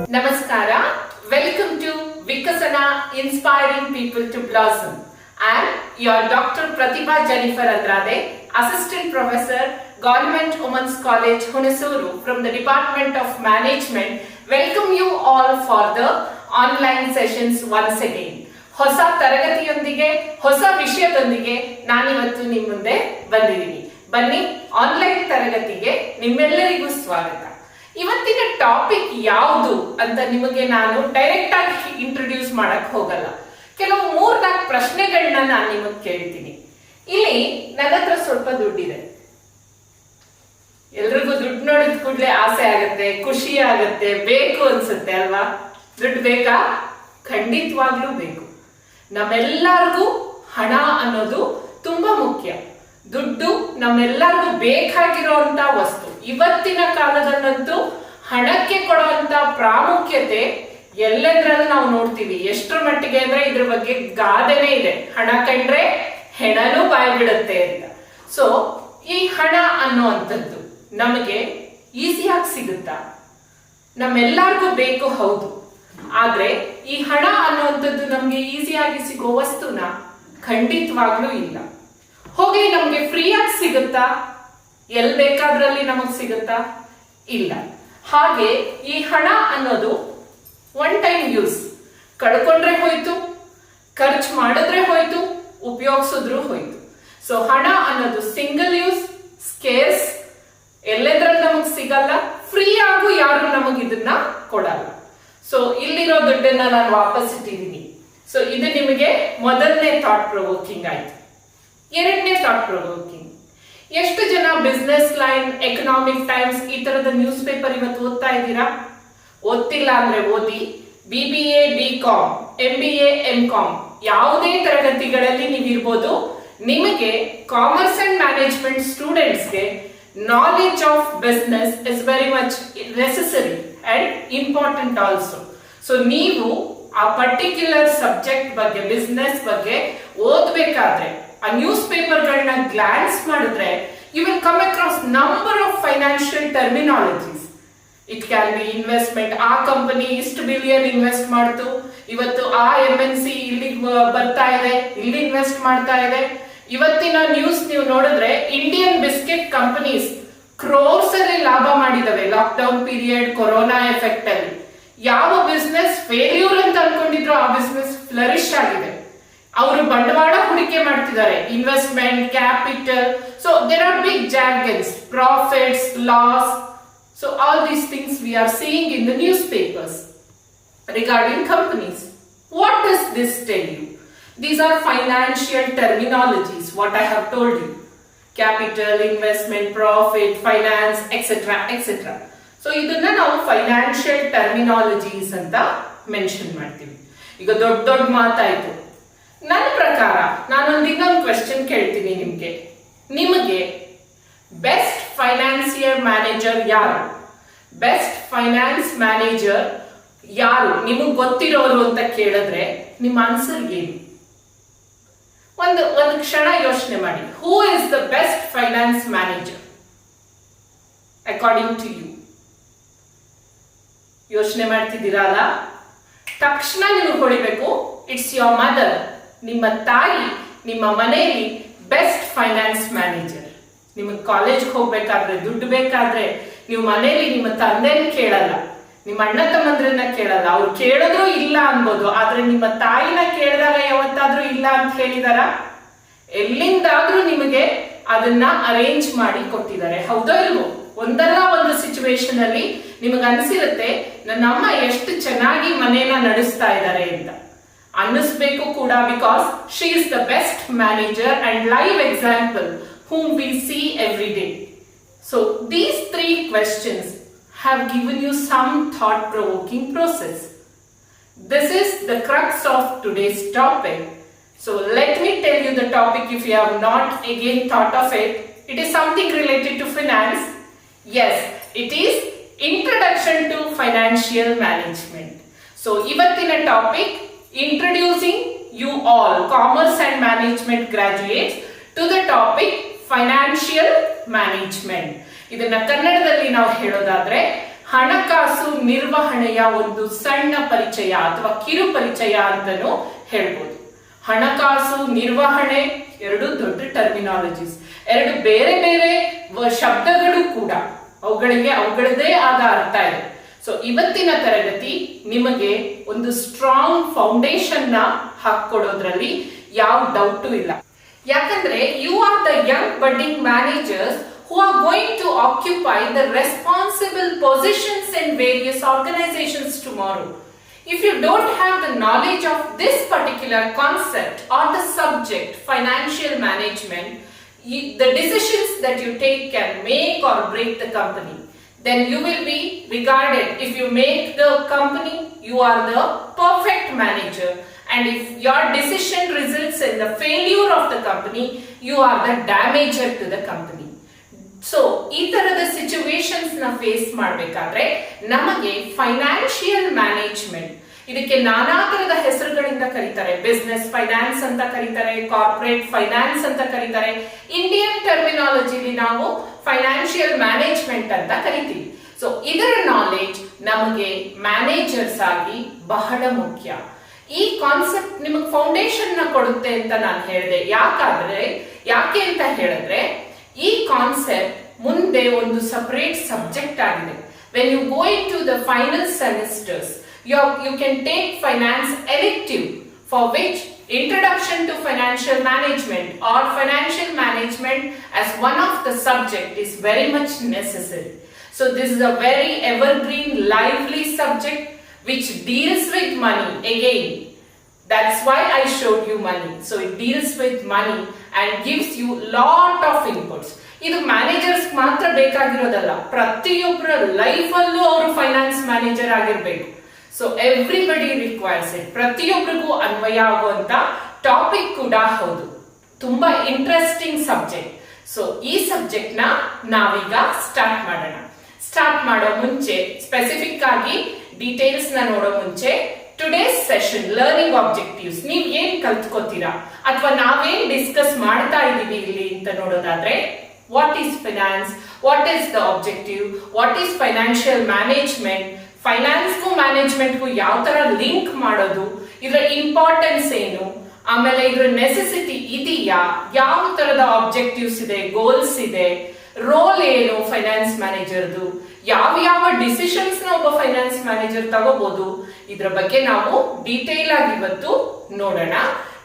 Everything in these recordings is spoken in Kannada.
Namaskara. Welcome to Vikasana Inspiring People to Blossom. I am your Dr. Pratibha Jennifer Andrade, Assistant Professor, Government Women's College, Hunisuru from the Department of Management. Welcome you all for the online sessions once again. ಹೊಸ ತರಗತಿಯೊಂದಿಗೆ ಹೊಸ ವಿಷಯದೊಂದಿಗೆ ನಾನಿವತ್ತು ನಿಮ್ಮ ಮುಂದೆ ಬಂದಿದ್ದೀನಿ. ಬನ್ನಿ, ಆನ್ಲೈನ್ ತರಗತಿಗೆ ನಿಮ್ಮೆಲ್ಲರಿಗೂ ಸ್ವಾಗತ. ಇವತ್ತಿನ ಟಾಪಿಕ್ ಯಾವುದು ಅಂತ ನಿಮಗೆ ನಾನು ಡೈರೆಕ್ಟ್ ಆಗಿ ಇಂಟ್ರೊಡ್ಯೂಸ್ ಮಾಡಕ್ ಹೋಗಲ್ಲ. ಕೆಲವು 3-4 ಪ್ರಶ್ನೆಗಳನ್ನ ನಾನು ನಿಮಗೆ ಕೇಳ್ತೀನಿ. ಇಲ್ಲಿ ನನ್ನ ಹತ್ರ ಸ್ವಲ್ಪ ದುಡ್ಡಿದೆ. ಎಲ್ರಿಗೂ ದುಡ್ಡು ನೋಡಿದ ಕೂಡಲೇ ಆಸೆ ಆಗತ್ತೆ, ಖುಷಿ ಆಗತ್ತೆ, ಬೇಕು ಅನ್ಸುತ್ತೆ ಅಲ್ವಾ? ದುಡ್ಡು ಬೇಕಾ? ಖಂಡಿತವಾಗ್ಲೂ ಬೇಕು. ನಮ್ಮೆಲ್ಲರಿಗೂ ಹಣ ಅನ್ನೋದು ತುಂಬಾ ಮುಖ್ಯ. ದುಡ್ಡು ನಮ್ಮೆಲ್ಲರಿಗೂ ಬೇಕಾಗಿರುವಂತ ವಸ್ತು. ಇವತ್ತಿನ ಕಾಲದಲ್ಲಂತೂ ಹಣಕ್ಕೆ ಕೊಡುವಂತ ಪ್ರಾಮುಖ್ಯತೆ ಎಲ್ಲೆಂದ್ರಲ್ಲೂ ನಾವು ನೋಡ್ತೀವಿ. ಎಷ್ಟರ ಮಟ್ಟಿಗೆ ಅಂದ್ರೆ ಇದ್ರ ಬಗ್ಗೆ ಗಾದೆನೇ ಇದೆ, ಹಣ ಕಂಡ್ರೆ ಹೆಣನೂ ಬಾಯಿ ಬಿಡುತ್ತೆ ಅಂತ. ಸೊ ಈ ಹಣ ಅನ್ನುವಂಥದ್ದು ನಮಗೆ ಈಸಿಯಾಗಿ ಸಿಗುತ್ತಾ? ನಮ್ಮೆಲ್ಲರಿಗೂ ಬೇಕು, ಹೌದು. ಆದ್ರೆ ಈ ಹಣ ಅನ್ನುವಂಥದ್ದು ನಮ್ಗೆ ಈಸಿಯಾಗಿ ಸಿಗೋ ವಸ್ತುನ? ಖಂಡಿತವಾಗ್ಲೂ ಇಲ್ಲ. ಹೋಗಿ ನಮ್ಗೆ ಫ್ರೀಯಾಗಿ ಸಿಗುತ್ತಾ? ಎಲ್ ಬೇಕಾದ್ರಲ್ಲಿ ನಮಗ್ ಸಿಗುತ್ತಾ? ಇಲ್ಲ. ಹಾಗೆ ಈ ಹಣ ಅನ್ನೋದು ಒನ್ ಟೈಮ್ ಯೂಸ್. ಕಳ್ಕೊಂಡ್ರೆ ಹೋಯ್ತು, ಖರ್ಚು ಮಾಡಿದ್ರೆ ಹೋಯ್ತು, ಉಪಯೋಗಿಸಿದ್ರು ಹೋಯ್ತು. ಸೊ ಹಣ ಅನ್ನೋದು ಸಿಂಗಲ್ ಯೂಸ್, ಸ್ಕೇರ್ಸ್, ಎಲ್ಲೆದ್ರಲ್ಲಿ ನಮಗ್ ಸಿಗಲ್ಲ, ಫ್ರೀ ಆಗು ಯಾರು ನಮಗ್ ಇದನ್ನ ಕೊಡಲ್ಲ. ಸೊ ಇಲ್ಲಿರೋ ದುಡ್ಡನ್ನ ನಾನು ವಾಪಸ್ ಇಟ್ಟಿದ್ದೀನಿ. ಸೊ ಇದು ನಿಮಗೆ ಮೊದಲನೇ ಥಾಟ್ ಪ್ರೊವೋಕಿಂಗ್ ಆಯ್ತು. ಎರಡನೇ ಥಾಟ್ ಪ್ರೊವೋಕಿಂಗ್, ಎಷ್ಟು ಜನ ಬಿಸ್ನೆಸ್ ಲೈನ್, ಎಕನಾಮಿಕ್ ಟೈಮ್ಸ್ ಈ ತರದ ನ್ಯೂಸ್ ಪೇಪರ್ ಇವತ್ತು ಓದ್ತಾ ಇದ್ದೀರಾ? ಓದ್ತಿಲ್ಲ ಅಂದ್ರೆ ಓದಿ. BBA, BCom, MBA, MCom ಯಾವುದೇ ತರಗತಿಗಳಲ್ಲಿ ನೀವಿರ್ಬೋದು, ನಿಮಗೆ ಕಾಮರ್ಸ್ ಅಂಡ್ ಮ್ಯಾನೇಜ್ಮೆಂಟ್ ಸ್ಟೂಡೆಂಟ್ಸ್ಗೆ knowledge of business is very much necessary and important also. So ನೀವು ಆ ಪರ್ಟಿಕ್ಯುಲರ್ ಸಬ್ಜೆಕ್ಟ್ ಬಗ್ಗೆ, ಬಿಸ್ನೆಸ್ ಬಗ್ಗೆ ಓದ್ಬೇಕಾದ್ರೆ ಆ ನ್ಯೂಸ್ ಪೇಪರ್ಗಳನ್ನ ಗ್ಲಾನ್ಸ್ ಮಾಡಿದ್ರೆ you will come across number of financial terminologies. It can be investment. ಆ ಕಂಪನಿ ಇಷ್ಟು ಬಿಲಿಯನ್ ಇನ್ವೆಸ್ಟ್ ಮಾಡ್ತು, ಇವತ್ತು ಆ MNC ಇಲ್ಲಿ ಬರ್ತಾ ಇದೆ, ಇಲ್ಲಿ ಇನ್ವೆಸ್ಟ್ ಮಾಡ್ತಾ ಇದೆ. ಇವತ್ತಿನ ನ್ಯೂಸ್ ನೀವು ನೋಡಿದ್ರೆ ಇಂಡಿಯನ್ ಬಿಸ್ಕೆಟ್ ಕಂಪನೀಸ್ ಕ್ರೋರ್ಸ್ ಅಲ್ಲಿ ಲಾಭ ಮಾಡಿದವೆ ಲಾಕ್ಡೌನ್ ಪೀರಿಯಡ್, ಕೊರೋನಾ ಎಫೆಕ್ಟ್ ಅಲ್ಲಿ. ಯಾವ ಬಿಸ್ನೆಸ್ ಫೇಲ್ಯೂರ್ ಅಂತ ಅನ್ಕೊಂಡಿದ್ರು ಆ ಬಿಸ್ನೆಸ್ ಫ್ಲರಿಶ್ ಆಗಿದೆ. ಅವರು ಬಂಡವಾಳ ಹೂಡಿಕೆ ಮಾಡ್ತಿದ್ದಾರೆ, investment, capital. So there are big jargons, profits, loss. So all these things we are seeing in the newspapers regarding companies. What does this tell you? These are financial terminologies, what I have told you. Capital, investment, profit, finance, etc. etc. So ಇದನ್ನ ನಾವು ಫೈನಾನ್ಷಿಯಲ್ ಟರ್ಮಿನಾಲಜೀಸ್ ಅಂತ ಮೆನ್ಷನ್ ಮಾಡ್ತೀವಿ. ಈಗ ದೊಡ್ಡ ದೊಡ್ಡ ಮಾತಾಯ್ತು. ನನ್ನ ಪ್ರಕಾರ ನಾನೊಂದು ಇನ್ನೊಂದು ಕ್ವೆಶ್ಚನ್ ಕೇಳ್ತೀನಿ ನಿಮಗೆ ಬೆಸ್ಟ್ ಫೈನಾನ್ಸಿಯರ್ ಮ್ಯಾನೇಜರ್ ಯಾರು? ಬೆಸ್ಟ್ ಫೈನಾನ್ಸ್ ಮ್ಯಾನೇಜರ್ ಯಾರು ನಿಮಗ್ ಗೊತ್ತಿರೋರು ಅಂತ ಕೇಳಿದ್ರೆ ನಿಮ್ಮ ಆನ್ಸರ್ ಏನು? ಒಂದು ಕ್ಷಣ ಯೋಚನೆ ಮಾಡಿ. Who is the best finance manager according to you? ಯೋಚನೆ ಮಾಡ್ತಿದ್ದೀರಲ್ಲ, ತಕ್ಷಣ ನೀವು ಹೊಡಿಬೇಕು, ಇಟ್ಸ್ ಯೋರ್ ಮದರ್. ನಿಮ್ಮ ತಾಯಿ ನಿಮ್ಮ ಮನೆಯಲ್ಲಿ ಬೆಸ್ಟ್ ಫೈನಾನ್ಸ್ ಮ್ಯಾನೇಜರ್. ನಿಮಗೆ ಕಾಲೇಜ್ಗೆ ಹೋಗ್ಬೇಕಾದ್ರೆ, ದುಡ್ಡು ಬೇಕಾದ್ರೆ ನೀವು ಮನೆಯಲ್ಲಿ ನಿಮ್ಮ ತಂದೆನ ಕೇಳಲ್ಲ, ನಿಮ್ಮ ಅಣ್ಣ ತಮ್ಮಂದ್ರನ್ನ ಕೇಳಲ್ಲ. ಅವ್ರು ಕೇಳಿದ್ರು ಇಲ್ಲ ಅನ್ಬೋದು, ಆದ್ರೆ ನಿಮ್ಮ ತಾಯಿನ ಕೇಳಿದಾಗ ಯಾವತ್ತಾದ್ರೂ ಇಲ್ಲ ಅಂತ ಹೇಳಿದಾರ? ಎಲ್ಲಿಂದಾದ್ರೂ ನಿಮಗೆ ಅದನ್ನ ಅರೇಂಜ್ ಮಾಡಿ ಕೊಟ್ಟಿದ್ದಾರೆ, ಹೌದೋ ಇಲ್ವೋ? ಒಂದಲ್ಲ ಒಂದು ಸಿಚುವೇಶನ್ ಅಲ್ಲಿ ನಿಮಗೆ ಅನ್ಸಿರುತ್ತೆ, ನನ್ನ ಅಮ್ಮ ಎಷ್ಟು ಚೆನ್ನಾಗಿ ಮನೇನ ನಡೆಸ್ತಾ ಇದ್ದಾರೆ ಅಂತ. ಅನ್ನಿಸ್ಬೇಕು ಕೂಡ, because she is the best manager and live example whom we see every day. So these 3 questions have given you some thought-provoking process. This is the crux of today's topic. So let me tell you the topic if you have not again thought of it. It is something related to finance. Yes, it is Introduction to Financial Management. So ivattina topic, introducing you all commerce and management graduates to the topic financial management. ಇದನ್ನ ಕನ್ನಡದಲ್ಲಿ ನಾವು ಹೇಳೋದಾದ್ರೆ ಹಣಕಾಸು ನಿರ್ವಹಣೆಯ ಒಂದು ಸಣ್ಣ ಪರಿಚಯ ಅಥವಾ ಕಿರು ಪರಿಚಯ ಅಂತಾನೂ ಹೇಳ್ಬೋದು. ಹಣಕಾಸು ನಿರ್ವಹಣೆ ಎರಡು ದೊಡ್ಡ ಟರ್ಮಿನಾಲಜೀಸ್, ಎರಡು ಬೇರೆ ಬೇರೆ ಶಬ್ದಗಳು ಕೂಡ, ಅವುಗಳದೇ ಆದ ಅರ್ಥ ಇದೆ. ಸೊ ಇವತ್ತಿನ ತರಗತಿ ನಿಮಗೆ ಒಂದು ಸ್ಟ್ರಾಂಗ್ ಫೌಂಡೇಶನ್ ನ ಹಾಕೊಡೋದ್ರಲ್ಲಿ ಯಾವ ಡೌಟು ಇಲ್ಲ. ಯಾಕಂದ್ರೆ you are the young budding managers who are going to occupy the responsible positions in various organizations tomorrow. If you don't have the knowledge of this particular concept or the subject, financial management, the decisions that you take can make or break the company. Then you will be regarded, if you make the company, you are the perfect manager. And if your decision results in the failure of the company, you are the damager to the company. So ಈ ತರದ ಸಿಚುವೇಶನ್ಸ್ ನ ಫೇಸ್ ಮಾಡಬೇಕಾದ್ರೆ ನಮಗೆ ಫೈನಾನ್ಷಿಯಲ್ ಮ್ಯಾನೇಜ್ಮೆಂಟ್, ಇದಕ್ಕೆ ನಾನಾ ತರದ ಹೆಸರುಗಳಿಂದ ಕರೀತಾರೆ. ಬಿಸ್ನೆಸ್ ಫೈನಾನ್ಸ್ ಅಂತ ಕರೀತಾರೆ, ಕಾರ್ಪೊರೇಟ್ ಫೈನಾನ್ಸ್ ಅಂತ ಕರೀತಾರೆ. ಇಂಡಿಯನ್ ಟರ್ಮಿನಾಲಜಿಲಿ ನಾವು ಫೈನಾನ್ಷಿಯಲ್ ಮ್ಯಾನೇಜ್ಮೆಂಟ್ ಅಂತ ಕರಿತೀವಿ. ಸೊ ಇದರ ನಾಲೆಜ್ ನಮಗೆ ಮ್ಯಾನೇಜರ್ಸ್ ಆಗಿ ಬಹಳ ಮುಖ್ಯ. ಈ ಕಾನ್ಸೆಪ್ಟ್ ನಿಮಗೆ ಫೌಂಡೇಶನ್ ನ ಕೊಡುತ್ತೆ ಅಂತ ನಾನು ಹೇಳಿದೆ. ಯಾಕೆ ಅಂತ ಹೇಳಿದ್ರೆ ಈ ಕಾನ್ಸೆಪ್ಟ್ ಮುಂದೆ ಒಂದು ಸಪರೇಟ್ ಸಬ್ಜೆಕ್ಟ್ ಆಗಿದೆ. When you go into the final semesters, you can take finance elective, for which introduction to financial management or financial management as one of the subject is very much necessary. So this is a very evergreen, lively subject which deals with money. Again, that's why I showed you money. So it deals with money and gives you lot of inputs. ಇದು ಮ್ಯಾನೇಜರ್ಸ್ ಮಾತ್ರ ಬೇಕಾಗಿರೋದಲ್ಲ, ಪ್ರತಿಯೊಬ್ಬರ ಲೈಫ್ ಅಲ್ಲೂ ಅವರು ಫೈನಾನ್ಸ್ ಮ್ಯಾನೇಜರ್ ಆಗಿರ್ಬೇಕು. So everybody requires it. ಪ್ರತಿಯೊಬ್ಬರಿಗೂ ಅನ್ವಯ ಆಗುವಂತ ಟಾಪಿಕ್ ಕೂಡ ಹೌದು. ತುಂಬಾ ಇಂಟ್ರೆಸ್ಟಿಂಗ್ ಸಬ್ಜೆಕ್ಟ್. ಸೊ ಈ ಸಬ್ಜೆಕ್ಟ್ ನ ನಾವೀಗ ಸ್ಟಾರ್ಟ್ ಮಾಡೋ ಮುಂಚೆ, ಸ್ಪೆಸಿಫಿಕ್ ಆಗಿ ಡೀಟೇಲ್ಸ್ ನ ನೋಡೋ ಮುಂಚೆ, ಟುಡೇಸ್ ಸೆಷನ್ ಲರ್ನಿಂಗ್ ಆಬ್ಜೆಕ್ಟಿವ್ಸ್, ನೀವ್ ಏನ್ ಕಲ್ತ್ಕೋತೀರಾ ಅಥವಾ ನಾವೇನ್ ಡಿಸ್ಕಸ್ ಮಾಡ್ತಾ ಇದೀವಿ ಇಲ್ಲಿ ಅಂತ ನೋಡೋದಾದ್ರೆ, what is finance, what is the objective, what is financial management, ಫೈನಾನ್ಸ್ಗೂ ಮ್ಯಾನೇಜ್ಮೆಂಟ್ಗೂ ಯಾವ ತರ ಲಿಂಕ್ ಮಾಡೋದು, ಇದರ ಇಂಪಾರ್ಟೆನ್ಸ್ ಏನು, ಆಮೇಲೆ ಇದರ ನೆಸೆಸಿಟಿ ಇದೆಯಾ, ಯಾವ ತರದ ಆಬ್ಜೆಕ್ಟಿವ್ಸ್ ಇದೆ, ಗೋಲ್ಸ್ ಇದೆ, ರೋಲ್ ಏನು ಫೈನಾನ್ಸ್ ಮ್ಯಾನೇಜರ್ದು, ಯಾವ ಡಿಸಿಷನ್ಸ್ ನ ಒಬ್ಬ ಫೈನಾನ್ಸ್ ಮ್ಯಾನೇಜರ್ ತಗೋಬಹುದು, ಇದರ ಬಗ್ಗೆ ನಾವು ಡೀಟೇಲ್ ಆಗಿ ಇವತ್ತು ನೋಡೋಣ.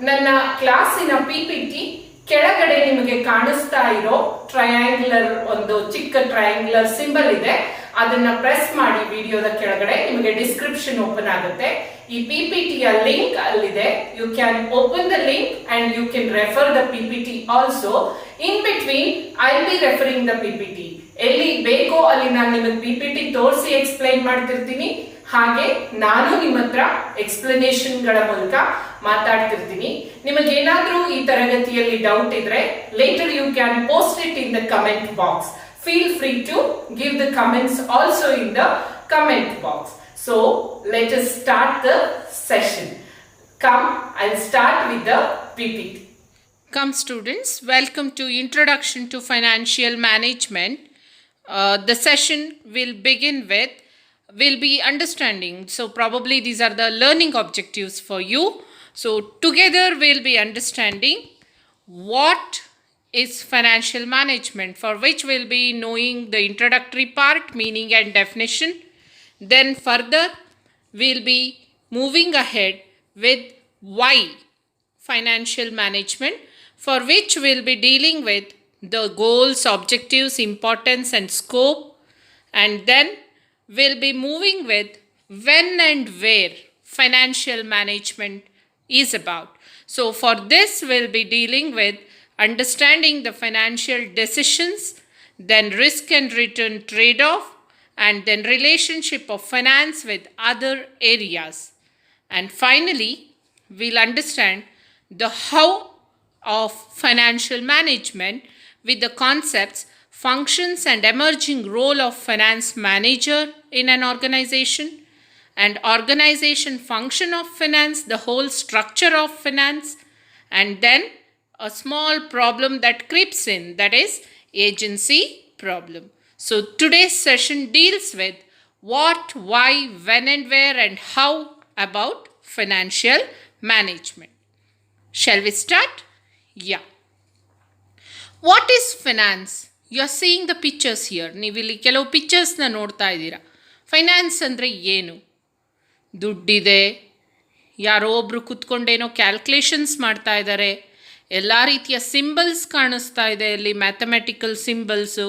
ನನ್ನ ಕ್ಲಾಸಿನ PPT ಕೆಳಗಡೆ ನಿಮಗೆ ಕಾಣಿಸ್ತಾ ಇರೋ ಟ್ರಯಾಂಗ್ಯುಲರ್, ಒಂದು ಚಿಕ್ಕ ಟ್ರಯಾಂಗ್ಯುಲರ್ ಸಿಂಬಲ್ ಇದೆ, ಅದನ್ನ ಪ್ರೆಸ್ ಮಾಡಿ ವಿಡಿಯೋದ ಕೆಳಗಡೆ ನಿಮಗೆ ಡಿಸ್ಕ್ರಿಪ್ಷನ್ ಓಪನ್ ಆಗುತ್ತೆ. ಈ PPT ಯ ಲಿಂಕ್ ಅಲ್ಲಿದೆ. You can open the link and you can refer the PPT also. In between I be referring the PPT. ಎಲ್ಲಿ ಬೇಕೋ ಅಲ್ಲಿ ನಾನು ನಿಮಗೆ PPT ತೋರಿಸಿ ಎಕ್ಸ್ಪ್ಲೈನ್ ಮಾಡ್ತಿರ್ತೀನಿ. ಹಾಗೆ ನಾನು ನಿಮ್ಮ ಹತ್ರ ಎಕ್ಸ್ಪ್ಲನೇಷನ್ ಗಳ ಮೂಲಕ ಮಾತಾಡ್ತಿರ್ತೀನಿ. ನಿಮಗೇನಾದ್ರೂ ಈ ತರಗತಿಯಲ್ಲಿ ಡೌಟ್ ಇದ್ರೆ later you can post it in the comment box. Feel free to give the comments also in the comment box. So let us start the session. Come, I'll start with the PPT. Come students, welcome to Introduction to Financial Management. The session will begin with, will be understanding. So probably these are the learning objectives for you. So together we'll be understanding what is financial management, for which we'll be knowing the introductory part, meaning and definition. Then further we'll be moving ahead with why financial management, for which we'll be dealing with the goals, objectives, importance and scope. And then we'll be moving with when and where financial management is about. So for this we'll be dealing with understanding the financial decisions, then risk and return trade-off, and then relationship of finance with other areas. And finally, we'll understand the how of financial management with the concepts, functions and emerging role of finance manager in an organization, and organization function of finance, the whole structure of finance, and then a small problem that creeps in, that is agency problem. So today's session deals with what, why, when and where and how about financial management. Shall we start? Yeah. What is finance? You are seeing the pictures here. ನೀವು ಇಲ್ಲಿ ಕೆಲವು ಪಿಕ್ಚರ್ಸ್ನ ನೋಡ್ತಾ ಇದ್ದೀರಾ. ಫೈನಾನ್ಸ್ ಅಂದರೆ ಏನು? ದುಡ್ಡಿದೆ, ಯಾರೋ ಒಬ್ಬರು ಕೂತ್ಕೊಂಡೇನೋ ಕ್ಯಾಲ್ಕುಲೇಷನ್ಸ್ ಮಾಡ್ತಾ ಇದ್ದಾರೆ, ಎಲ್ಲ ರೀತಿಯ ಸಿಂಬಲ್ಸ್ ಕಾಣಿಸ್ತಾ ಇದೆ, ಇಲ್ಲಿ mathematical symbols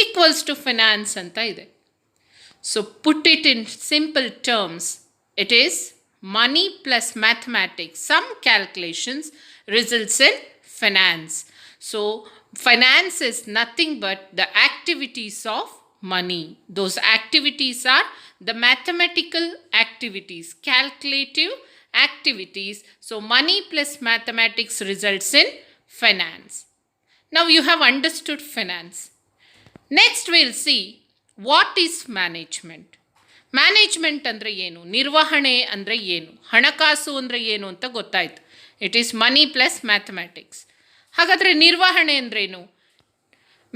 equals to finance ಅಂತ ಇದೆ. So put it in simple terms, it is money plus mathematics, some calculations results in finance. So finance is nothing but the activities of money. Those activities are the mathematical activities, calculative activities. So money plus mathematics results in finance. Now you have understood finance. Next we'll see what is management. Management ಅಂದರೆ ಏನು, ನಿರ್ವಹಣೆ ಅಂದರೆ ಏನು, ಹಣಕಾಸು ಅಂದರೆ ಏನು ಅಂತ ಗೊತ್ತಾಯಿತು. It is money plus mathematics. ಹಾಗಾದರೆ ನಿರ್ವಹಣೆ ಅಂದ್ರೇನು?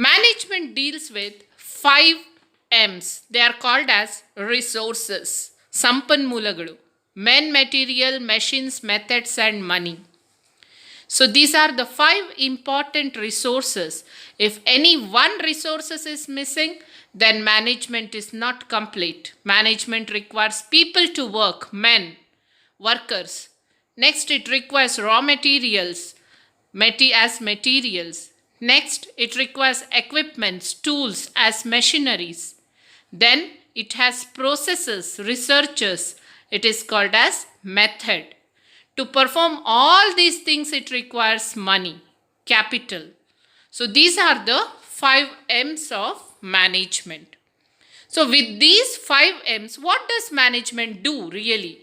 Management deals with 5 M's. They are called as resources, ಸಂಪನ್ಮೂಲಗಳು. Men, material, machines, methods and money. So these are the 5 important resources. If any one resources is missing, then management is not complete. Management requires people to work, men, workers. Next, it requires raw materials as materials. Next, it requires equipments, tools as machineries. Then it has processes, researchers. It is called as method. To perform all these things, it requires money, capital. So these are the 5 M's of management. So with these 5 M's, what does management do really?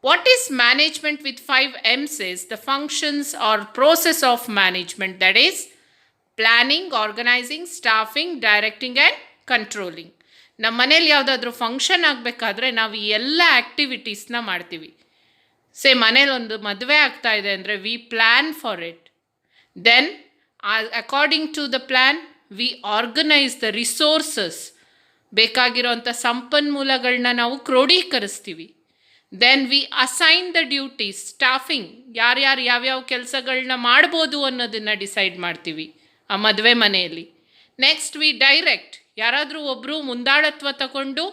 What is management with 5 M's is the functions or process of management, that is planning, organizing, staffing, directing and controlling. ನಮ್ಮ ಮನೇಲಿ ಯಾವುದಾದ್ರೂ ಫಂಕ್ಷನ್ ಆಗಬೇಕಾದ್ರೆ ನಾವು ಈ ಎಲ್ಲ ಆ್ಯಕ್ಟಿವಿಟೀಸ್ನ ಮಾಡ್ತೀವಿ. ಮನೇಲೊಂದು ಮದುವೆ ಆಗ್ತಾ ಇದೆ ಅಂದರೆ we plan for it. Then according to the plan we organise the resources, ಬೇಕಾಗಿರೋಂಥ ಸಂಪನ್ಮೂಲಗಳನ್ನ ನಾವು ಕ್ರೋಢೀಕರಿಸ್ತೀವಿ. Then we assign the duties, staffing, ಯಾರ್ಯಾರು ಯಾವ್ಯಾವ ಕೆಲಸಗಳನ್ನ ಮಾಡ್ಬೋದು ಅನ್ನೋದನ್ನು ಡಿಸೈಡ್ ಮಾಡ್ತೀವಿ ಆ ಮದುವೆ ಮನೆಯಲ್ಲಿ. ನೆಕ್ಸ್ಟ್ ವಿ ಡೈರೆಕ್ಟ್, ಯಾರಾದರೂ ಒಬ್ಬರು ಮುಂದಾಳತ್ವ ತಗೊಂಡು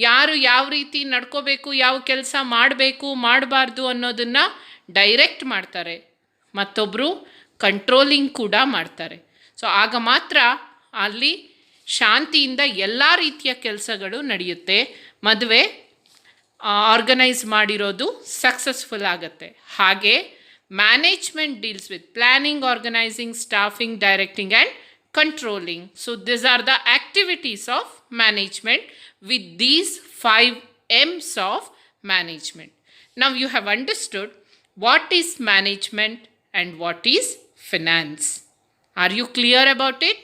ಯಾರು ಯಾವ ರೀತಿ ನಡ್ಕೋಬೇಕು, ಯಾವ ಕೆಲಸ ಮಾಡಬೇಕು ಮಾಡಬಾರ್ದು ಅನ್ನೋದನ್ನು ಡೈರೆಕ್ಟ್ ಮಾಡ್ತಾರೆ. ಮತ್ತೊಬ್ಬರು ಕಂಟ್ರೋಲಿಂಗ್ ಕೂಡ ಮಾಡ್ತಾರೆ. ಸೊ ಆಗ ಮಾತ್ರ ಅಲ್ಲಿ ಶಾಂತಿಯಿಂದ ಎಲ್ಲ ರೀತಿಯ ಕೆಲಸಗಳು ನಡೆಯುತ್ತೆ, ಮದುವೆ ಆರ್ಗನೈಸ್ ಮಾಡಿರೋದು ಸಕ್ಸಸ್ಫುಲ್ ಆಗುತ್ತೆ. ಹಾಗೆ management deals with planning, organising, staffing, directing and controlling. So these are the activities of management with these 5 M's of management. Now you have understood what is management and what is finance. Are you clear about it?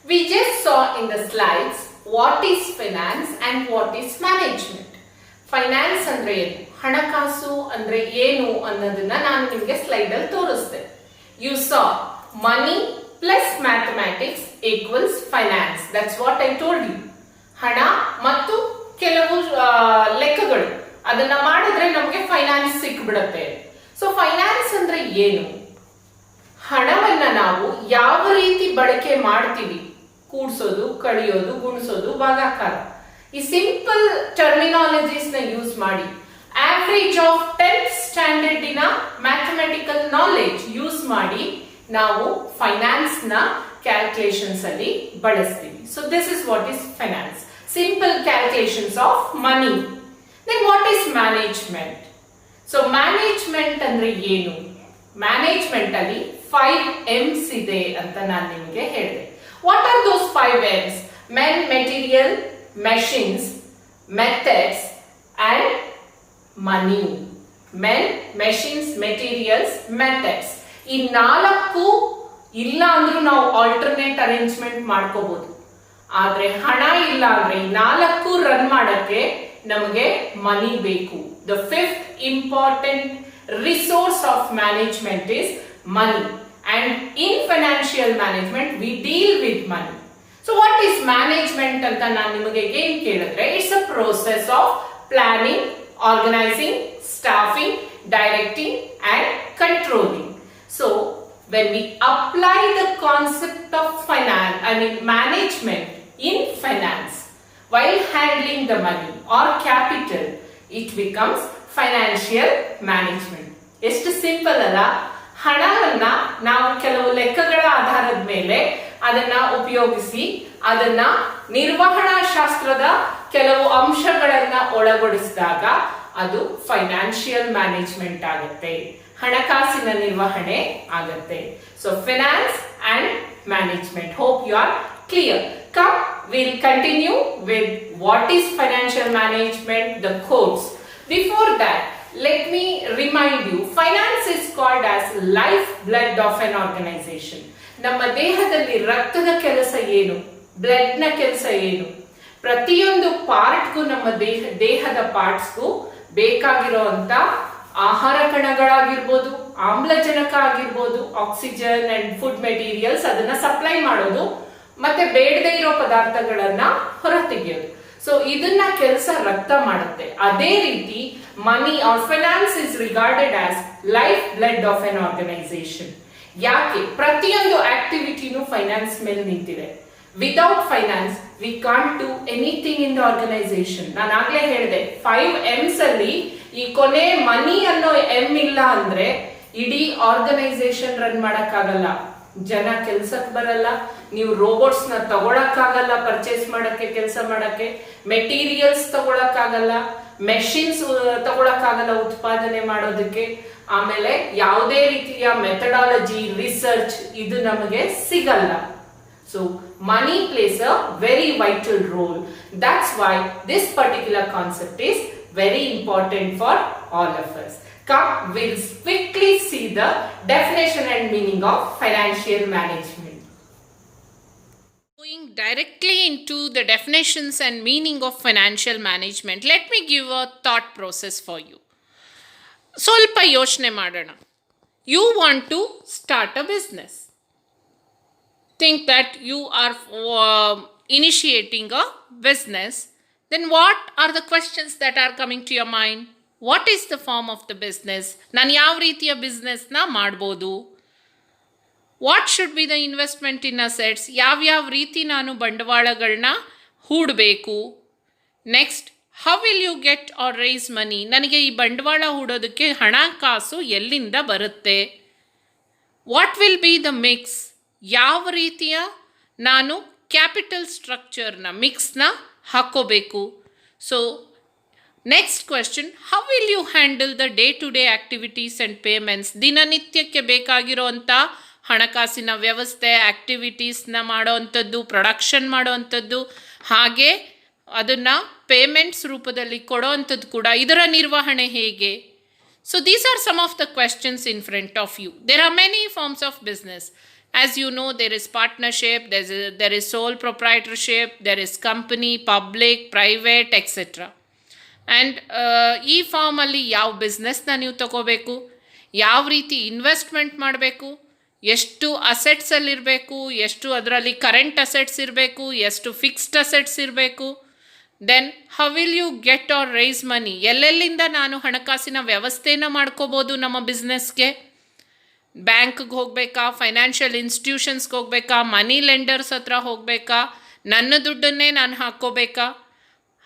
We just saw in the slides what is finance and what is management. Finance ಅಂದ್ರೆ ಏನು, ಹಣಕಾಸು ಅಂದ್ರೆ ಏನು ಅನ್ನೋದನ್ನ ನಾನು ನಿಮಗೆ ಸ್ಲೈಡ್ ಅಲ್ಲಿ ತೋರಿಸ್ದೆ. You saw money plus mathematics equals finance. That's what I told you. ಹಣ ಮತ್ತು ಕೆಲವು ಲೆಕ್ಕಗಳು ಅದನ್ನ ಮಾಡಿದ್ರೆ ನಮಗೆ ಫೈನಾನ್ಸ್ ಸಿಕ್ಬಿಡುತ್ತೆ. ಸೊ ಫೈನಾನ್ಸ್ ಅಂದ್ರೆ ಏನು? ಹಣವನ್ನ ನಾವು ಯಾವ ರೀತಿ ಬಳಕೆ ಮಾಡ್ತೀವಿ, ಕೂಡ್ಸೋದು, ಕಳಿಯೋದು, ಗುಣಿಸೋದು, ಭಾಗಾಕಾರ, ಈ ಸಿಂಪಲ್ ಟರ್ಮಿನಾಲಜೀಸ್ ನ ಯೂಸ್ ಮಾಡಿ ಆವರೇಜ್ ಆಫ್ 10th ಸ್ಟ್ಯಾಂಡರ್ಡ್ ಇನ ಮ್ಯಾಥಮೆಟಿಕಲ್ ನಾಲೆಜ್ ಯೂಸ್ ಮಾಡಿ ನಾವು ಫೈನಾನ್ಸ್ ನ ಕ್ಯಾಲ್ಕುಲೇಷನ್ಸ್ ಅಲ್ಲಿ ಬಳಸ್ತೀವಿ. So this is what is finance, simple calculations of money. Then what is management? So management ಅಂದ್ರೆ ಏನು? ಮ್ಯಾನೇಜ್ಮೆಂಟ್ ಅಲ್ಲಿ 5 M's ಇದೆ ಅಂತ ನಾನು ನಿಮಗೆ ಹೇಳಿದೆ. What are those 5 M's? Men, material, machines, methods and money. Men, machines, materials, methods. ಈ 4 ಇಲ್ಲ ಅಂದ್ರೂ ನಾವು ಆಲ್ಟರ್ನೇಟ್ ಅರೇಂಜ್ಮೆಂಟ್ ಮಾಡ್ಕೋಬಹುದು. ಆದ್ರೆ ಹಣ ಇಲ್ಲ ಅಂದ್ರೆ ಈ 4 ರನ್ ಮಾಡಕ್ಕೆ ನಮಗೆ ಮನಿ ಬೇಕು. The 5th important resource of management is money, and in financial management we deal with money. So what is management ಅಂತ ನಾನು ನಿಮಗೆ ಏನ್ ಕೇಳಿದ್ರೆ, it's a process of planning, organising, staffing, directing and controlling. So when we apply the concept of finance, management in finance while handling the money or capital, it becomes financial management. ಎಷ್ಟು ಸಿಂಪಲ್ ಅಲ್ಲ. ಹಣವನ್ನ ನಾವು ಕೆಲವು ಲೆಕ್ಕಗಳ ಆಧಾರದ ಮೇಲೆ ಅದನ್ನ ಉಪಯೋಗಿಸಿ ಅದನ್ನ ನಿರ್ವಹಣಾ ಶಾಸ್ತ್ರದ ಕೆಲವು ಅಂಶಗಳನ್ನ ಒಳಗೊಳಿಸಿದಾಗ ಅದು ಫೈನಾನ್ಷಿಯಲ್ ಮ್ಯಾನೇಜ್ಮೆಂಟ್ ಆಗುತ್ತೆ, ಹಣಕಾಸಿನ ನಿರ್ವಹಣೆ ಆಗುತ್ತೆ. So finance and management. Hope you are clear. Come, we'll continue with what is financial management, the codes. Before that, let me remind you, finance is called as life blood of an organization. ನಮ್ಮ ದೇಹದಲ್ಲಿ ರಕ್ತದ ಕೆಲಸ ಏನು, ಬ್ಲಡ್ ನ ಕೆಲಸ ಏನು, ಪ್ರತಿಯೊಂದು ಪಾರ್ಟ್ಗೂ ನಮ್ಮ ದೇಹದ ಪಾರ್ಟ್ಸ್ಗೂ ಬೇಕಾಗಿರುವಂತ ಆಹಾರ ಕಣಗಳಾಗಿರ್ಬೋದು, ಆಮ್ಲಜನಕ ಆಗಿರ್ಬೋದು, ಆಕ್ಸಿಜನ್ ಅಂಡ್ ಫುಡ್ ಮೆಟೀರಿಯಲ್ಸ್ ಅದನ್ನ ಸಪ್ಲೈ ಮಾಡೋದು, ಮತ್ತೆ ಬೇಡದೇ ಇರೋ ಪದಾರ್ಥಗಳನ್ನ ಹೊರತೆಗೆಯೋದು. ಸೊ ಇದನ್ನ ಕೆಲಸ ರಕ್ತ ಮಾಡುತ್ತೆ. ಅದೇ ರೀತಿ money or finance is regarded as life blood of an organisation. ಯಾಕೆ? ಪ್ರತಿಯೊಂದು ಆಕ್ಟಿವಿಟಿನೂ ಫೈನಾನ್ಸ್ ಮೇಲೆ ನಿಂತಿದೆ. Without finance we can't do anything in the organisation. ನಾನು ಆಗ್ಲೇ ಹೇಳಿದೆ, 5 M's ಅಲ್ಲಿ ಈ ಕೊನೆ ಮನಿ ಅನ್ನೋ ಎಂ ಇಲ್ಲ ಅಂದ್ರೆ ಇಡೀ ಆರ್ಗನೈಸೇಷನ್ ರನ್ ಮಾಡಕ್ಕಾಗಲ್ಲ. ಜನ ಕೆಲ್ಸಕ್ಕೆ ಬರಲ್ಲ, ನೀವು ರೋಬೋಟ್ಸ್ ನ ತಗೊಳಕ್ಕಾಗಲ್ಲ, ಪರ್ಚೇಸ್ ಮಾಡಕ್ಕೆ, ಕೆಲಸ ಮಾಡಕ್ಕೆ, ಮೆಟೀರಿಯಲ್ಸ್ ತಗೊಳಕ್ಕಾಗಲ್ಲ, ಮೆಷಿನ್ಸ್ ತಗೊಳಕ್ಕಾಗಲ್ಲ ಉತ್ಪಾದನೆ ಮಾಡೋದಕ್ಕೆ, ಆಮೇಲೆ ಯಾವುದೇ ರೀತಿಯ ಮೆಥಡಾಲಜಿ, ರಿಸರ್ಚ್ ಇದು ನಮಗೆ ಸಿಗಲ್ಲ. So money plays a very vital role. That's why this particular concept is very important for all of us. Come, we'll quickly see the definition and meaning of financial management. Going directly into the definitions and meaning of financial management, let me give a thought process for you. ಸ್ವಲ್ಪ ಯೋಚನೆ ಮಾಡೋಣ. You want to start a business. Think that you are initiating a business, then what are the questions that are coming to your mind? What is the form of the business? ನಾನು ಯಾವ ರೀತಿಯ ಬಿಸ್ನೆಸ್ನ ಮಾಡ್ಬೋದು? What should be the investment in assets? ಯಾವ್ಯಾವ ರೀತಿ ನಾನು ಬಂಡವಾಳಗಳನ್ನ ಹೂಡಬೇಕು? Next, how will you get or raise money? ನನಗೆ ಈ ಬಂಡವಾಳ ಹೂಡೋದಕ್ಕೆ ಹಣಕಾಸು ಎಲ್ಲಿಂದ ಬರುತ್ತೆ? What will be the mix? ಯಾವ ರೀತಿಯ ನಾನು ಕ್ಯಾಪಿಟಲ್ ಸ್ಟ್ರಕ್ಚರ್ನ ಮಿಕ್ಸ್ನ ಹಾಕ್ಕೋಬೇಕು? So next question, how will you handle the day to day activities and payments? ದಿನನಿತ್ಯಕ್ಕೆ ಬೇಕಾಗಿರೋವಂಥ ಹಣಕಾಸಿನ ವ್ಯವಸ್ಥೆ, ಆ್ಯಕ್ಟಿವಿಟೀಸ್ನ ಮಾಡೋವಂಥದ್ದು, ಪ್ರೊಡಕ್ಷನ್ ಮಾಡೋವಂಥದ್ದು, ಹಾಗೆ ಅದನ್ನು ಪೇಮೆಂಟ್ಸ್ ರೂಪದಲ್ಲಿ ಕೊಡೋವಂಥದ್ದು ಕೂಡ, ಇದರ ನಿರ್ವಹಣೆ ಹೇಗೆ? So these are some of the questions in front of you. There are many forms of business. As you know, there is partnership, there is sole proprietorship, there is company, public, private, etc. And ಈ ಫಾರ್ಮಲ್ಲಿ ಯಾವ ಬಿಸ್ನೆಸ್ನ ನೀವು ತಗೋಬೇಕು, ಯಾವ ರೀತಿ ಇನ್ವೆಸ್ಟ್ಮೆಂಟ್ ಮಾಡಬೇಕು, ಎಷ್ಟು ಅಸೆಟ್ಸಲ್ಲಿರಬೇಕು, ಎಷ್ಟು ಅದರಲ್ಲಿ ಕರೆಂಟ್ ಅಸೆಟ್ಸ್ ಇರಬೇಕು, ಎಷ್ಟು ಫಿಕ್ಸ್ಡ್ ಅಸೆಟ್ಸ್ ಇರಬೇಕು, then how will you get or raise money? ಎಲ್ಲೆಲ್ಲಿಂದ ನಾನು ಹಣಕಾಸಿನ ವ್ಯವಸ್ಥೆನ ಮಾಡ್ಕೋಬೋದು ನಮ್ಮ ಬಿಸ್ನೆಸ್ಗೆ? ಬ್ಯಾಂಕ್ಗೆ ಹೋಗಬೇಕಾ, ಫೈನಾನ್ಷಿಯಲ್ ಇನ್ಸ್ಟಿಟ್ಯೂಷನ್ಸ್ಗೆ ಹೋಗಬೇಕಾ, ಮನಿ ಲೆಂಡರ್ಸ್ ಹತ್ರ ಹೋಗಬೇಕಾ, ನನ್ನ ದುಡ್ಡನ್ನೇ ನಾನು ಹಾಕ್ಕೋಬೇಕಾ?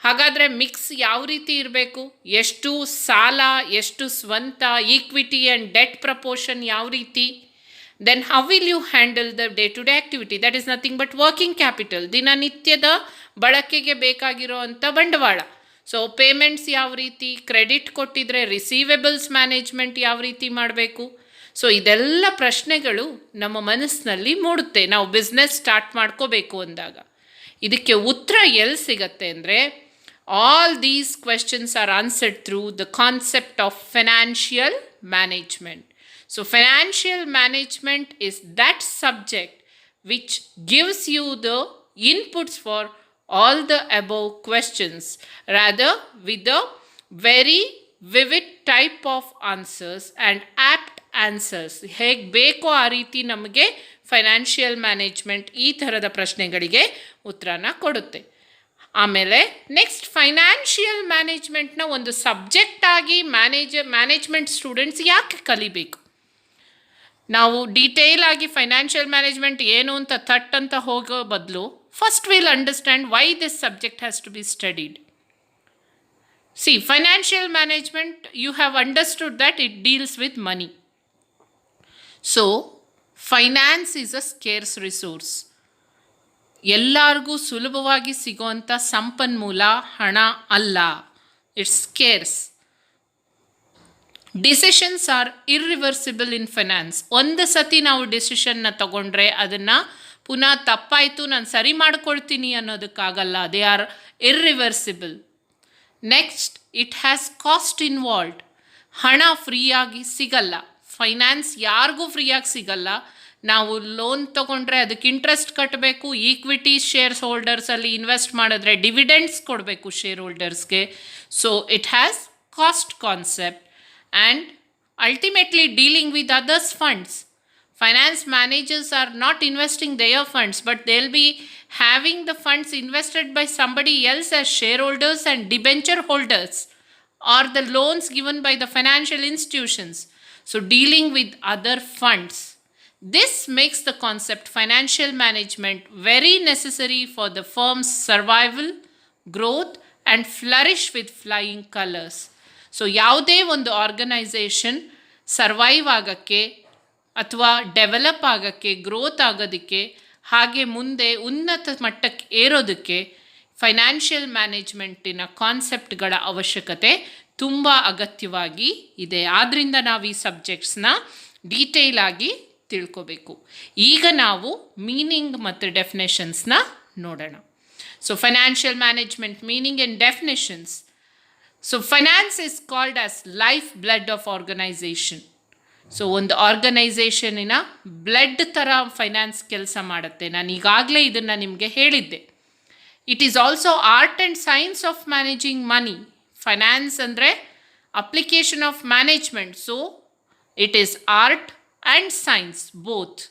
ಹಾಗಾದರೆ ಮಿಕ್ಸ್ ಯಾವ ರೀತಿ ಇರಬೇಕು? ಎಷ್ಟು ಸಾಲ, ಎಷ್ಟು ಸ್ವಂತ, ಈಕ್ವಿಟಿ ಆ್ಯಂಡ್ ಡೆಟ್ ಪ್ರಪೋರ್ಷನ್ ಯಾವ ರೀತಿ? Then how will you handle the day to day activity? That is nothing but working capital, ದಿನನಿತ್ಯದ ಬಳಕೆಗೆ ಬೇಕಾಗಿರೋ ಅಂಥ ಬಂಡವಾಳ. ಸೊ ಪೇಮೆಂಟ್ಸ್ ಯಾವ ರೀತಿ, ಕ್ರೆಡಿಟ್ ಕೊಟ್ಟಿದ್ರೆ ರಿಸೀವೇಬಲ್ಸ್ ಮ್ಯಾನೇಜ್ಮೆಂಟ್ ಯಾವ ರೀತಿ ಮಾಡಬೇಕು? ಸೊ ಇದೆಲ್ಲ ಪ್ರಶ್ನೆಗಳು ನಮ್ಮ ಮನಸ್ಸಿನಲ್ಲಿ ಮೂಡುತ್ತೆ ನಾವು ಬಿಸ್ನೆಸ್ ಸ್ಟಾರ್ಟ್ ಮಾಡ್ಕೋಬೇಕು ಅಂದಾಗ. ಇದಕ್ಕೆ ಉತ್ತರ ಎಲ್ಲಿ ಸಿಗತ್ತೆ ಅಂದರೆ, all these questions are answered through the concept of financial management. So financial management is that subject which gives you the inputs for all the above questions, rather with a very vivid type of answers and apt answers. ಹೇಗೆ ಬೇಕೋ ಆ ರೀತಿ ನಮಗೆ ಫೈನಾನ್ಷಿಯಲ್ ಮ್ಯಾನೇಜ್ಮೆಂಟ್ ಈ ಥರದ ಪ್ರಶ್ನೆಗಳಿಗೆ ಉತ್ತರನ ಕೊಡುತ್ತೆ. ಆಮೇಲೆ ನೆಕ್ಸ್ಟ್ ಫೈನಾನ್ಷಿಯಲ್ ಮ್ಯಾನೇಜ್ಮೆಂಟ್ನ ಒಂದು ಸಬ್ಜೆಕ್ಟ್ ಆಗಿ ಮ್ಯಾನೇಜ್ಮೆಂಟ್ ಸ್ಟೂಡೆಂಟ್ಸ್ ಯಾಕೆ ಕಲಿಬೇಕು? ನಾವು ಡೀಟೇಲ್ ಆಗಿ ಫೈನಾನ್ಷಿಯಲ್ ಮ್ಯಾನೇಜ್ಮೆಂಟ್ ಏನು ಅಂತ ಥಟ್ ಅಂತ ಹೋಗೋ ಬದಲು first will understand why this subject has to be studied. See, financial management, you have understood that it deals with money. So, finance is a scarce resource. ಎಲ್ಲರಿಗೂ ಸುಲಭವಾಗಿ ಸಿಗುವಂಥ ಸಂಪನ್ಮೂಲ ಹಣ ಅಲ್ಲ. It's scarce. Decisions are irreversible in finance. ಒಂದು ಸತಿ ನಾವು ಡಿಸಿಷನ್ನ ತಗೊಂಡ್ರೆ ಅದನ್ನು ಪುನಃ ತಪ್ಪಾಯಿತು ನಾನು ಸರಿ ಮಾಡ್ಕೊಳ್ತೀನಿ ಅನ್ನೋದಕ್ಕಾಗಲ್ಲ. They are irreversible. Next, it has cost involved. ಹಣ ಫ್ರೀಯಾಗಿ ಸಿಗಲ್ಲ. ಫೈನಾನ್ಸ್ ಯಾರಿಗೂ ಫ್ರೀಯಾಗಿ ಸಿಗಲ್ಲ. ನಾವು ಲೋನ್ ತೊಗೊಂಡ್ರೆ ಅದಕ್ಕೆ ಇಂಟ್ರೆಸ್ಟ್ ಕಟ್ಟಬೇಕು. ಈಕ್ವಿಟಿ ಶೇರ್ಸ್ ಹೋಲ್ಡರ್ಸಲ್ಲಿ ಇನ್ವೆಸ್ಟ್ ಮಾಡಿದ್ರೆ ಡಿವಿಡೆಂಡ್ಸ್ ಕೊಡಬೇಕು ಶೇರ್ ಹೋಲ್ಡರ್ಸ್ಗೆ. So it has cost concept and ultimately dealing with others funds. Finance managers are not investing their funds, but they'll be having the funds invested by somebody else as shareholders and debenture holders, or the loans given by the financial institutions. So dealing with other funds. This makes the concept financial management very necessary for the firm's survival, growth and flourish with flying colors. So ಯಾವುದೇ ಒಂದು ಆರ್ಗನೈಸೇಷನ್ ಸರ್ವೈವ್ ಆಗೋಕ್ಕೆ ಅಥವಾ ಡೆವಲಪ್ ಆಗೋಕ್ಕೆ, ಗ್ರೋತ್ ಆಗೋದಕ್ಕೆ, ಹಾಗೆ ಮುಂದೆ ಉನ್ನತ ಮಟ್ಟಕ್ಕೆ ಏರೋದಕ್ಕೆ ಫೈನಾನ್ಷಿಯಲ್ ಮ್ಯಾನೇಜ್ಮೆಂಟಿನ ಕಾನ್ಸೆಪ್ಟ್ಗಳ ಅವಶ್ಯಕತೆ ತುಂಬ ಅಗತ್ಯವಾಗಿ ಇದೆ. ಆದ್ದರಿಂದ ನಾವು ಈ ಸಬ್ಜೆಕ್ಟ್ಸ್ನ ಡೀಟೇಲ್ ಆಗಿ ತಿಳ್ಕೋಬೇಕು. ಈಗ ನಾವು ಮೀನಿಂಗ್ ಮತ್ತು ಡೆಫಿನೇಷನ್ಸ್ನ ನೋಡೋಣ. So financial management meaning and definitions. So finance is called as life blood of organisation. So ಒಂದು ಆರ್ಗನೈಸೇಷನಿನ ಬ್ಲಡ್ ಥರ ಫೈನಾನ್ಸ್ ಕೆಲಸ ಮಾಡುತ್ತೆ. ನಾನು ಈಗಾಗಲೇ ಇದನ್ನು ನಿಮಗೆ ಹೇಳಿದ್ದೆ. It is also art and science of managing money. Finance ಅಂದರೆ application of management. So it is art and science both.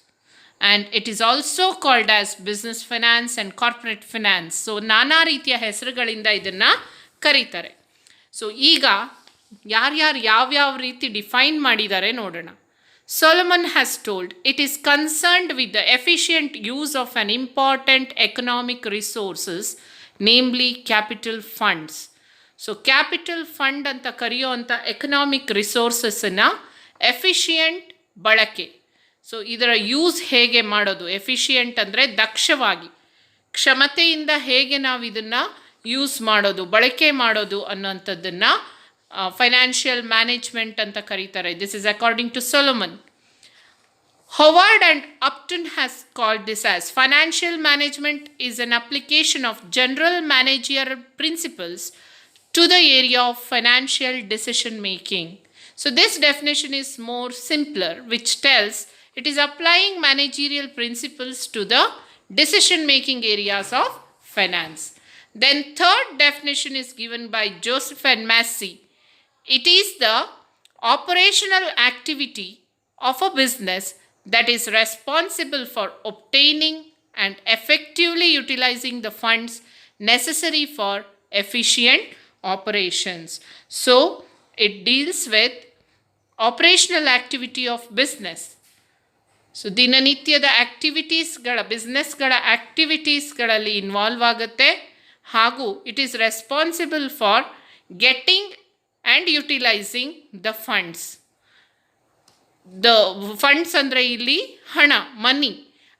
And it is also called as business finance and corporate finance. So ನಾನಾ ರೀತಿಯ ಹೆಸರುಗಳಿಂದ ಇದನ್ನು ಕರೀತಾರೆ. ಸೊ ಈಗ ಯಾರ್ಯಾರು ಯಾವ್ಯಾವ ರೀತಿ ಡಿಫೈನ್ ಮಾಡಿದ್ದಾರೆ ನೋಡೋಣ. Solomon has told, it is concerned with the efficient use of an important economic resources, namely capital funds. So capital fund ಅಂತ ಕರೆಯುವಂಥ ಎಕನಾಮಿಕ್ ರಿಸೋರ್ಸಸ್ಸನ್ನು ಎಫಿಷಿಯೆಂಟ್ ಬಳಕೆ. ಸೊ ಇದರ ಯೂಸ್ ಹೇಗೆ ಮಾಡೋದು, ಎಫಿಷಿಯೆಂಟ್ ಅಂದರೆ ದಕ್ಷವಾಗಿ, ಕ್ಷಮತೆಯಿಂದ ಹೇಗೆ ನಾವು ಇದನ್ನು ಯೂಸ್ ಮಾಡೋದು, ಬಳಕೆ ಮಾಡೋದು ಅನ್ನೋಂಥದ್ದನ್ನು ಫೈನಾನ್ಷಿಯಲ್ ಮ್ಯಾನೇಜ್ಮೆಂಟ್ ಅಂತ ಕರೀತಾರೆ. This is according to Solomon. Howard and Upton has called this as financial management is an application of general managerial principles to the area of financial decision making. So this definition is more simpler, which tells it is applying managerial principles to the decision making areas of finance. Then third definition is given by Joseph and Massey. It is the operational activity of a business that is responsible for obtaining and effectively utilizing the funds necessary for efficient operations. So, it deals with operational activity of business. So ದಿನನಿತ್ಯದ ಆ್ಯಕ್ಟಿವಿಟೀಸ್ಗಳ, ಬಿಸ್ನೆಸ್ಗಳ ಆ್ಯಕ್ಟಿವಿಟೀಸ್ಗಳಲ್ಲಿ ಇನ್ವಾಲ್ವ್ ಆಗುತ್ತೆ. ಹಾಗೂ it is responsible for getting and utilising the funds. Funds ಅಂದರೆ ಇಲ್ಲಿ ಹಣ, ಮನಿ.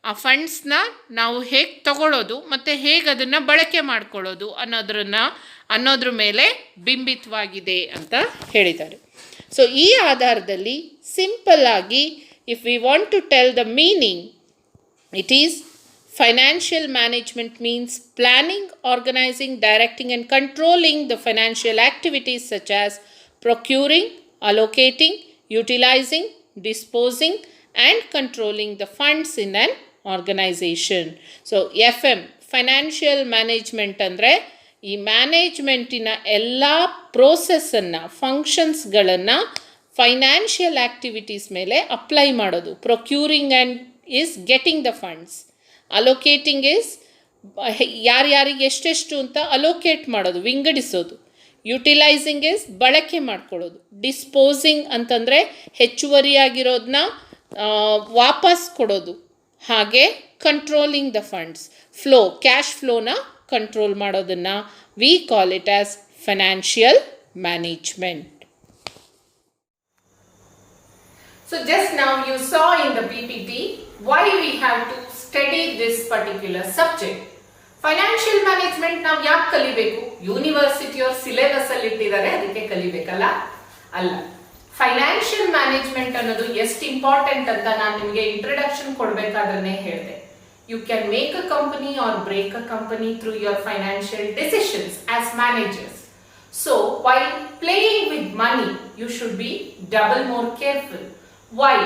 ಆ ಫಂಡ್ಸ್ನ ನಾವು ಹೇಗೆ ತಗೊಳ್ಳೋದು ಮತ್ತು ಹೇಗೆ ಅದನ್ನು ಬಳಕೆ ಮಾಡ್ಕೊಳ್ಳೋದು ಅನ್ನೋದ್ರ ಮೇಲೆ ಬಿಂಬಿತವಾಗಿದೆ ಅಂತ ಹೇಳಿದ್ದಾರೆ. ಸೊ ಈ ಆಧಾರದಲ್ಲಿ ಸಿಂಪಲ್ ಆಗಿ if we want to tell the meaning, it is financial management means planning, organizing, directing and controlling the financial activities such as procuring, allocating, utilizing, disposing and controlling the funds in an organization. So FM financial management ಅಂದರೆ ಈ ಮ್ಯಾನೇಜ್ಮೆಂಟಿನ ಎಲ್ಲ ಪ್ರೋಸೆಸ್ಸನ್ನು, ಫಂಕ್ಷನ್ಸ್ಗಳನ್ನು ಫೈನಾನ್ಷಿಯಲ್ ಆ್ಯಕ್ಟಿವಿಟೀಸ್ ಮೇಲೆ ಅಪ್ಲೈ ಮಾಡೋದು. Procuring and is getting the funds. Allocating is ಯಾರ್ಯಾರಿಗೆ ಎಷ್ಟೆಷ್ಟು ಅಂತ ಅಲೋಕೇಟ್ ಮಾಡೋದು, ವಿಂಗಡಿಸೋದು. ಯುಟಿಲೈಸಿಂಗ್ ಇಸ್ ಬಳಕೆ ಮಾಡ್ಕೊಳ್ಳೋದು. ಡಿಸ್ಪೋಸಿಂಗ್ ಅಂತಂದರೆ ಹೆಚ್ಚುವರಿಯಾಗಿರೋದನ್ನ ವಾಪಸ್ ಕೊಡೋದು. ಹಾಗೆ controlling the funds, flow, cash ಫ್ಲೋನ ಕಂಟ್ರೋಲ್ ಮಾಡೋದನ್ನು we call it as financial management. So just now you saw in the PPT why we have to study this particular subject. Financial management ನಾವು ಯಾಕೆ ಕಲಿಬೇಕು? ಯೂನಿವರ್ಸಿಟಿಯವ್ರ ಸಿಲೆಬಸ್ ಅಲ್ಲಿ ಇಟ್ಟಿದ್ದಾರೆ ಅದಕ್ಕೆ ಕಲಿಬೇಕಲ್ಲ? ಅಲ್ಲ. ಫೈನಾನ್ಷಿಯಲ್ ಮ್ಯಾನೇಜ್ಮೆಂಟ್ ಅನ್ನೋದು ಎಷ್ಟು ಇಂಪಾರ್ಟೆಂಟ್ ಅಂತ ನಾನು ನಿಮಗೆ ಇಂಟ್ರೊಡಕ್ಷನ್ ಕೊಡ್ಬೇಕಾದ್ರೆ ಹೇಳಿದೆ. You can make a company or break a company through your financial decisions as managers. So while playing with money, you should be double more careful. Why?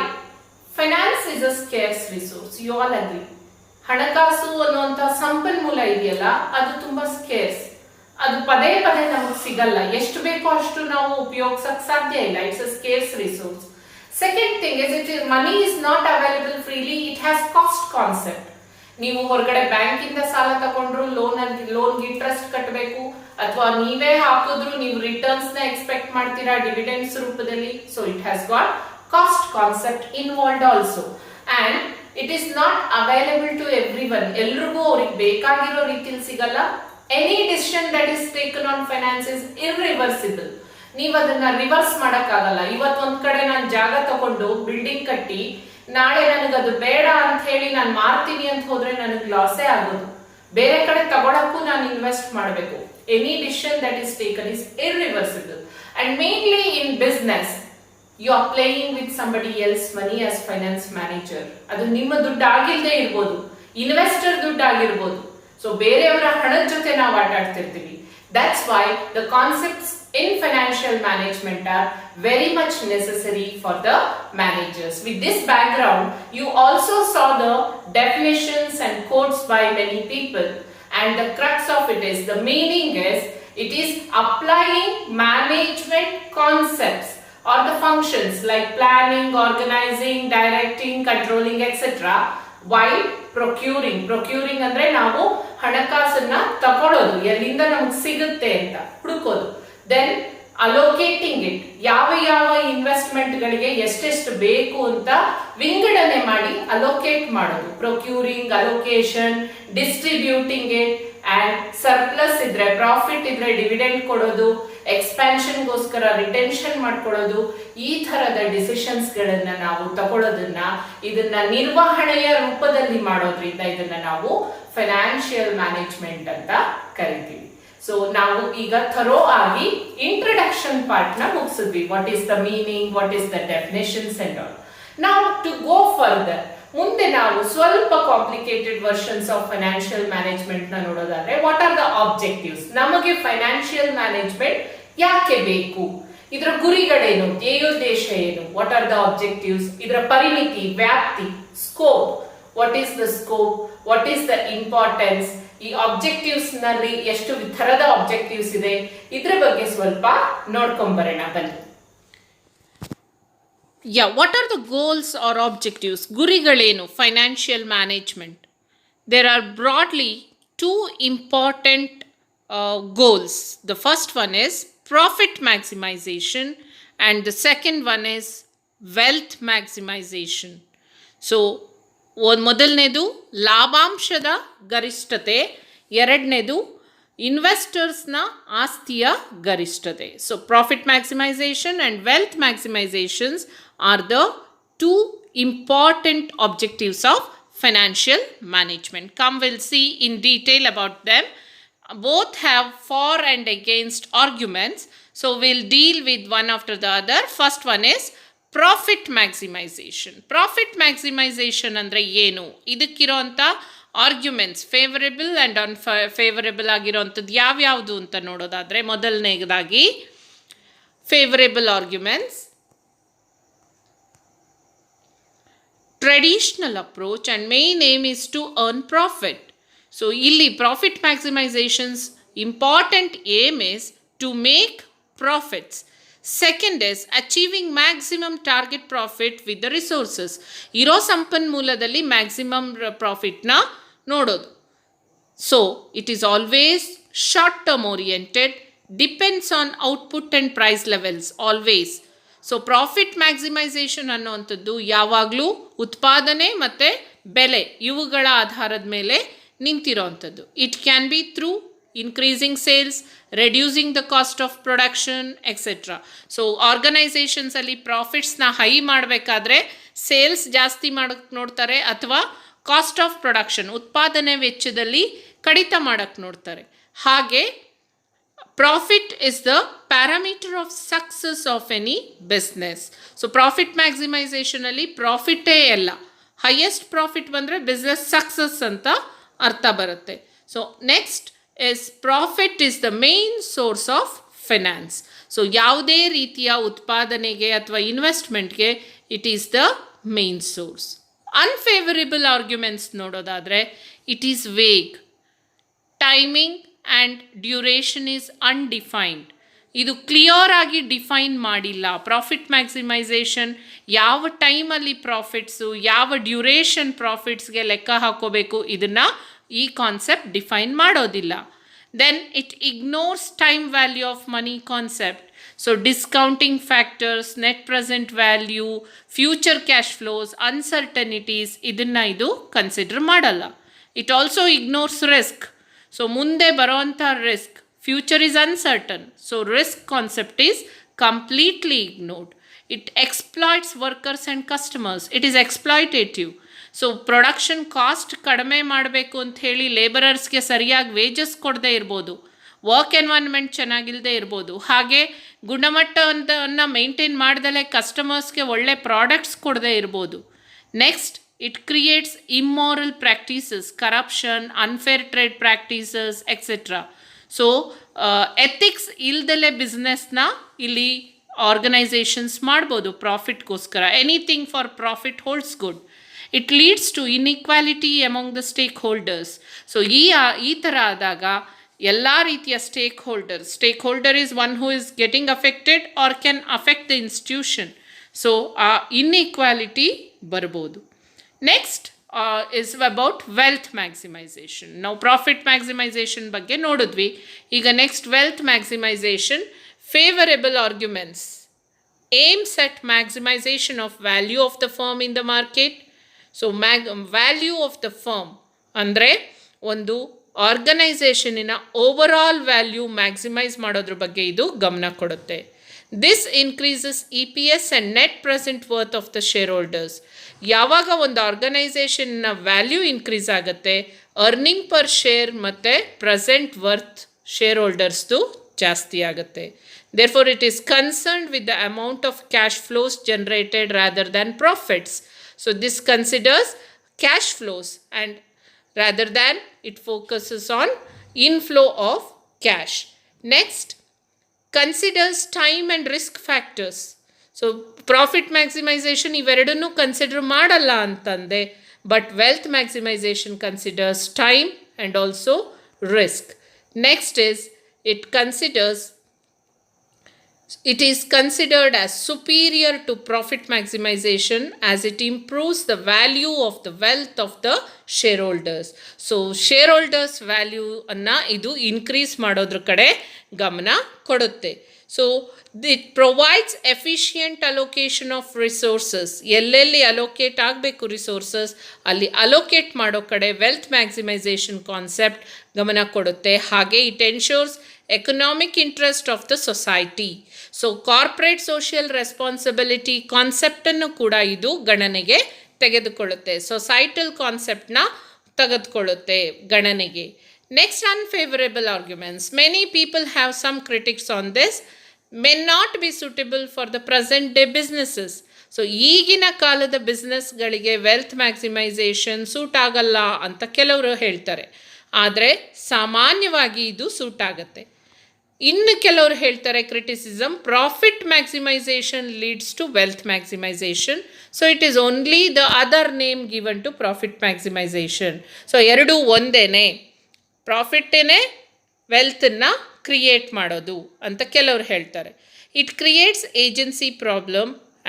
Finance is a scarce resource. You all agree. ಹಣಕಾಸು ಅನ್ನುವಂಥ ಸಂಪನ್ಮೂಲ ಇದೆಯಲ್ಲ, ಅದು ತುಂಬಾ ಸ್ಕೇರ್ಸ್. ಅದು ಪದೇ ಪದೇ ನಮಗೆ ಸಿಗಲ್ಲ. ಎಷ್ಟು ಬೇಕೋ ಅಷ್ಟು ನಾವು ಉಪಯೋಗಿಸಕ್ ಸಾಧ್ಯ ಇಲ್ಲ. It's a scarce resource. Second thing is money is not available freely. It has cost concept. ನೀವು ಹೊರಗಡೆ ಬ್ಯಾಂಕಿಂದ ಸಾಲ ತಗೊಂಡ್ರು ಲೋನ್ಗೆ ಇಂಟ್ರೆಸ್ಟ್ ಕಟ್ಟಬೇಕು, ಅಥವಾ ನೀವೇ ಹಾಕಿದ್ರು ನೀವು ರಿಟರ್ನ್ಸ್ ನ ಎಕ್ಸ್ಪೆಕ್ಟ್ ಮಾಡ್ತೀರಾ ಡಿವಿಡೆಂಡ್ಸ್ ರೂಪದಲ್ಲಿ. So it has got cost concept involved also, and it is not available to every one. ಎಲ್ರಿಗೂ ಅವ್ರಿಗೆ ಬೇಕಾಗಿರೋ ರೀತಿಯಲ್ಲಿ ಸಿಗಲ್ಲ. Any decision that is taken on finance is irreversible. ನೀವು ಅದನ್ನ ರಿವರ್ಸ್ ಮಾಡಕ್ ಆಗಲ್ಲ. ಇವತ್ತು ಒಂದ್ ಕಡೆ ನಾನು ಜಾಗ ತಗೊಂಡು ಬಿಲ್ಡಿಂಗ್ ಕಟ್ಟಿ ನಾಳೆ ನನಗದು ಬೇಡ ಅಂತ ಹೇಳಿ ನಾನು ಮಾರ್ತೀನಿ ಅಂತ ಹೋದ್ರೆ ನನಗೆ ಲಾಸೇ ಆಗೋದು. ಬೇರೆ ಕಡೆ ತಗೊಳಕ್ಕೂ ನಾನು ಇನ್ವೆಸ್ಟ್ ಮಾಡಬೇಕು. Any decision that is taken is irreversible, and mainly in business you are playing with somebody else money as finance manager. ಅದು ನಿಮ್ಮ ದುಡ್ಡು ಆಗಿಲ್ಲದೆ ಇರಬಹುದು, ಇನ್ವೆಸ್ಟರ್ ದುಡ್ಡು ಆಗಿರಬಹುದು. ಸೊ ಬೇರೆಯವರ ಹಣದ ಜೊತೆ ನಾವು ಆಟ ಆಡ್ತಿರ್ತೀವಿ. That's why the concepts in financial management are very much necessary for the managers. With this background, you also saw the definitions and quotes by many people. And the crux of it is, the meaning is, it is applying management concepts or the functions like planning, organizing, directing, controlling, etc. while procuring. Procuring ಅಂದ್ರೆ ನಾವು ಹಣಕಾಸನ್ನ ತಗೊಳ್ಳೋದು, ಎಲ್ಲಿಂದ ನಮಗೆ ಸಿಗುತ್ತೆ ಅಂತ ಹುಡುಕೋದು. Then allocating it, ಯಾವ ಯಾವ ಇನ್ವೆಸ್ಟ್ಮೆಂಟ್ ಗಳಿಗೆ ಎಷ್ಟೆಷ್ಟು ಬೇಕು ಅಂತ ವಿಂಗಡಣೆ ಮಾಡಿ ಅಲೋಕೇಟ್ ಮಾಡೋದು. Procuring, allocation, distributing it, and surplus ಇದ್ರೆ ಪ್ರಾಫಿಟ್ ಇದ್ರೆ ಡಿವಿಡೆಂಡ್ ಕೊಡೋದು, ಎಕ್ಸ್ಪ್ಯಾನ್ಷನ್ ಗೋಸ್ಕರ ರಿಟೆನ್ಷನ್ ಮಾಡ್ಕೊಳ್ಳೋದು. ಈ ತರದ ಡಿಸಿಷನ್ಸ್ ಗಳನ್ನ ನಾವು ತಗೊಳ್ಳೋದನ್ನ, ಇದನ್ನ ನಿರ್ವಹಣೆಯ ರೂಪದಲ್ಲಿ ಮಾಡೋದ್ರಿಂದ ಇದನ್ನ ನಾವು ಫೈನಾನ್ಷಿಯಲ್ ಮ್ಯಾನೇಜ್ಮೆಂಟ್ ಅಂತ ಕರಿತೀವಿ. ಸೊ ನಾವು ಈಗ ಥರೋ ಆಗಿ ಇಂಟ್ರಡಕ್ಷನ್ ಪಾರ್ಟ್ ನ ಮುಗಿಸಿದ್ವಿ. What is the meaning, what is the definitions and all. ನಾವು ಟು ಗೋ ಫರ್ದರ್, ಮುಂದೆ ನಾವು ಸ್ವಲ್ಪ complicated versions of financial management ನ ನೋಡೋದಾದ್ರೆ, ವಾಟ್ ಆರ್ ದ ಆಬ್ಜೆಕ್ಟಿವ್ಸ್? ನಮಗೆ ಫೈನಾನ್ಷಿಯಲ್ ಮ್ಯಾನೇಜ್ಮೆಂಟ್ ಯಾಕೆ ಬೇಕು? ಇದರ ಗುರಿಗಳೇನು, ಧ್ಯೇಯೋದ್ದೇಶ ಏನು? What are the objectives? ಇದರ ಪರಿಮಿತಿ, ವ್ಯಾಪ್ತಿ, scope. What is the scope? What is the importance? ಈ ಆಬ್ಜೆಕ್ಟಿವ್ಸ್ ನಲ್ಲಿ ಎಷ್ಟು ತರದ ಆಬ್ಜೆಕ್ಟಿವ್ಸ್ ಇದೆ, ಇದ್ರ ಬಗ್ಗೆ ಸ್ವಲ್ಪ ನೋಡ್ಕೊಂಬರೋಣ ಬನ್ನಿ. What are the goals or objectives? ಗುರಿಗಳೇನು financial management? There are broadly two important goals. The first one is profit maximization and the second one is wealth maximization. So ಮೊದಲನೇದು ಲಾಭಾಂಶದ ಗರಿಷ್ಠತೆ, ಎರಡನೇದು ಇನ್ವೆಸ್ಟರ್ಸ್ನ ಆಸ್ತಿಯ ಗರಿಷ್ಠತೆ. So profit maximisation and wealth maximisations are the two important objectives of financial management. Come, we'll see in detail about them. Both have for and against arguments, so we'll deal with one after the other. First one is profit maximization. Profit maximization andre ಏನು? ಇದಕ್ಕಿರೋಂಥ ಆರ್ಗ್ಯುಮೆಂಟ್ಸ್, ಫೇವರೇಬಲ್ ಆ್ಯಂಡ್ ಅನ್ಫೇವರೇಬಲ್ ಆಗಿರೋಂಥದ್ದು ಯಾವ್ಯಾವುದು ಅಂತ ನೋಡೋದಾದರೆ, ಮೊದಲನೇದಾಗಿ favourable arguments. Traditional approach and main aim is to earn profit. So illi profit maximization's important aim is to make profits. Second is achieving maximum target profit with the resources. ಇರೋ ಸಂಪನ್ಮೂಲದಲ್ಲಿ ಮ್ಯಾಕ್ಸಿಮಮ್ ಪ್ರಾಫಿಟ್ನ ನೋಡೋದು. So it is always short term oriented, depends on output and price levels always. So profit maximisation ಅನ್ನುವಂಥದ್ದು ಯಾವಾಗಲೂ ಉತ್ಪಾದನೆ ಮತ್ತು ಬೆಲೆ ಇವುಗಳ ಆಧಾರದ ಮೇಲೆ ನಿಂತಿರೋವಂಥದ್ದು. It can be through increasing sales, reducing the cost of production, etc. So ಆರ್ಗನೈಸೇಷನ್ಸಲ್ಲಿ ಪ್ರಾಫಿಟ್ಸ್ನ ಹೈ ಮಾಡಬೇಕಾದ್ರೆ ಸೇಲ್ಸ್ ಜಾಸ್ತಿ ಮಾಡೋಕ್ಕೆ ನೋಡ್ತಾರೆ, ಅಥವಾ ಕಾಸ್ಟ್ ಆಫ್ ಪ್ರೊಡಕ್ಷನ್ ಉತ್ಪಾದನೆ ವೆಚ್ಚದಲ್ಲಿ ಕಡಿತ ಮಾಡೋಕ್ಕೆ ನೋಡ್ತಾರೆ. ಹಾಗೆ profit is the parameter of success of any business. So profit ಮ್ಯಾಕ್ಸಿಮೈಸೇಷನಲ್ಲಿ ಪ್ರಾಫಿಟೇ ಎಲ್ಲ, ಹೈಯೆಸ್ಟ್ ಪ್ರಾಫಿಟ್ ಬಂದರೆ ಬಿಸ್ನೆಸ್ ಸಕ್ಸಸ್ ಅಂತ ಅರ್ಥ ಬರುತ್ತೆ. So next is profit is the main source of finance. So ಯಾವುದೇ ರೀತಿಯ ಉತ್ಪಾದನೆಗೆ ಅಥವಾ ಇನ್ವೆಸ್ಟ್ಮೆಂಟ್ಗೆ it is the main source. Unfavourable arguments ನೋಡೋದಾದರೆ it is vague, timing and duration is undefined. ಇದು ಕ್ಲಿಯರ್ ಆಗಿ ಡಿಫೈನ್ ಮಾಡಿಲ್ಲ. ಪ್ರಾಫಿಟ್ ಮ್ಯಾಕ್ಸಿಮೈಸೇಷನ್ ಯಾವ ಟೈಮಲ್ಲಿ ಪ್ರಾಫಿಟ್ಸು, ಯಾವ ಡ್ಯೂರೇಷನ್ ಪ್ರಾಫಿಟ್ಸ್ಗೆ ಲೆಕ್ಕ ಹಾಕೋಬೇಕು, ಇದನ್ನು ಈ ಕಾನ್ಸೆಪ್ಟ್ ಡಿಫೈನ್ ಮಾಡೋದಿಲ್ಲ. Then it ignores time value of money concept. So discounting factors, net present value, future cash flows, uncertainties, ಇದನ್ನು ಇದು ಕನ್ಸಿಡರ್ ಮಾಡಲ್ಲ. It also ignores risk. So ಮುಂದೆ ಬರೋವಂಥ risk, future is uncertain, so risk concept is completely ignored. It exploits workers and customers, it is exploitative. So production cost ಕಡಿಮೆ ಮಾಡಬೇಕು ಅಂತ ಹೇಳಿ ಲೇಬರರ್ಸ್ಗೆ ಸರಿಯಾಗಿ ವೇಜಸ್ ಕೊಡದೇ ಇರ್ಬೋದು, ವರ್ಕ್ ಎನ್ವೈರ್ನ್ಮೆಂಟ್ ಚೆನ್ನಾಗಿಲ್ಲದೆ ಇರ್ಬೋದು, ಹಾಗೆ ಗುಣಮಟ್ಟವನ್ನು ಮೇಂಟೈನ್ ಮಾಡ್ದಲೇ ಕಸ್ಟಮರ್ಸ್ಗೆ ಒಳ್ಳೆ ಪ್ರಾಡಕ್ಟ್ಸ್ ಕೊಡದೇ ಇರ್ಬೋದು. Next, it creates immoral practices, corruption, unfair trade practices etcetera. So ethics ಇಲ್ದಲೇ ಬಿಸ್ನೆಸ್ನ ಇಲ್ಲಿ ಆರ್ಗನೈಸೇಷನ್ಸ್ ಮಾಡ್ಬೋದು ಪ್ರಾಫಿಟ್ಗೋಸ್ಕರ. Anything for profit holds good. It leads to inequality among the stakeholders. So ಈ ಥರ ಆದಾಗ ಎಲ್ಲ ರೀತಿಯ stakeholder is one who is getting affected or can affect the institution. So ಆ ಇನ್ಇಕ್ವಾಲಿಟಿ ಬರ್ಬೋದು. Next is about wealth maximisation. ನಾವು ಪ್ರಾಫಿಟ್ ಮ್ಯಾಕ್ಸಿಮೈಸೇಷನ್ ಬಗ್ಗೆ ನೋಡಿದ್ವಿ. ಈಗ next wealth maximisation. Favourable arguments aims at maximization of value of the firm in the market. So value of the firm ಅಂದರೆ ಒಂದು ಆರ್ಗನೈಸೇಷನಿನ ಓವರ್ ಆಲ್ ವ್ಯಾಲ್ಯೂ ಮ್ಯಾಕ್ಸಿಮೈಸ್ ಮಾಡೋದ್ರ ಬಗ್ಗೆ ಇದು ಗಮನ ಕೊಡುತ್ತೆ. This increases EPS and net present worth of the share holders. ಯಾವಾಗ ಒಂದು ಆರ್ಗನೈಸೇಷನ್ನ ವ್ಯಾಲ್ಯೂ ಇನ್ಕ್ರೀಸ್ ಆಗುತ್ತೆ, ಅರ್ನಿಂಗ್ ಪರ್ ಶೇರ್ ಮತ್ತು ಪ್ರೆಸೆಂಟ್ ವರ್ತ್ ಶೇರ್ ಹೋಲ್ಡರ್ಸ್ದು ಜಾಸ್ತಿ ಆಗುತ್ತೆ. Therefore, it is concerned with the amount of cash flows generated rather than profits. So this considers cash flows and rather than it focuses on inflow of cash. Next, considers time and risk factors. So profit maximization ಇವೆರಡನ್ನೂ ಕನ್ಸಿಡರ್ ಮಾಡಲ್ಲ ಅಂತಂದೆ, but wealth maximisation considers time and also risk. Next is it is considered as superior to profit maximization as it improves the value of the wealth of the shareholders. So shareholders value ಅನ್ನ ಇದು ಇನ್ಕ್ರೀಸ್ ಮಾಡೋದ್ರ ಕಡೆ ಗಮನ ಕೊಡುತ್ತೆ. So it provides efficient allocation of resources. ಎಲ್ಲೆಲ್ಲಿ ಅಲೋಕೇಟ್ ಆಗಬೇಕು ರಿಸೋರ್ಸಸ್ ಅಲ್ಲಿ ಅಲೋಕೇಟ್ ಮಾಡೋ ಕಡೆ ವೆಲ್ತ್ ಮ್ಯಾಕ್ಸಿಮೈಸೇಷನ್ ಕಾನ್ಸೆಪ್ಟ್ ಗಮನ ಕೊಡುತ್ತೆ. ಹಾಗೆ it ensures economic interest of the society. So corporate social responsibility ಕಾನ್ಸೆಪ್ಟನ್ನು ಕೂಡ ಇದು ಗಣನೆಗೆ ತೆಗೆದುಕೊಳ್ಳುತ್ತೆ. ಸೊಸೈಟಲ್ ಕಾನ್ಸೆಪ್ಟ್ನ ತೆಗೆದುಕೊಳ್ಳುತ್ತೆ ಗಣನೆಗೆ. Next, unfavourable arguments. Many people have some critics on this. may not be suitable for the present day businesses. So ಈಗಿನ ಕಾಲದ ಬಿಸ್ನೆಸ್ಗಳಿಗೆ ವೆಲ್ತ್ ಮ್ಯಾಕ್ಸಿಮೈಸೇಷನ್ ಸೂಟ್ ಆಗಲ್ಲ ಅಂತ ಕೆಲವರು ಹೇಳ್ತಾರೆ. ಆದರೆ ಸಾಮಾನ್ಯವಾಗಿ ಇದು ಸೂಟ್ ಆಗುತ್ತೆ. ಇನ್ನು ಕೆಲವರು ಹೇಳ್ತಾರೆ criticism, profit maximisation leads to wealth maximisation. So it is only the other name given to profit maximisation. So ಎರಡೂ ಒಂದೇನೆ, ಪ್ರಾಫಿಟ್ಟೇನೆ ವೆಲ್ತನ್ನು ಕ್ರಿಯೇಟ್ ಮಾಡೋದು ಅಂತ ಕೆಲವರು ಹೇಳ್ತಾರೆ. It creates agency problem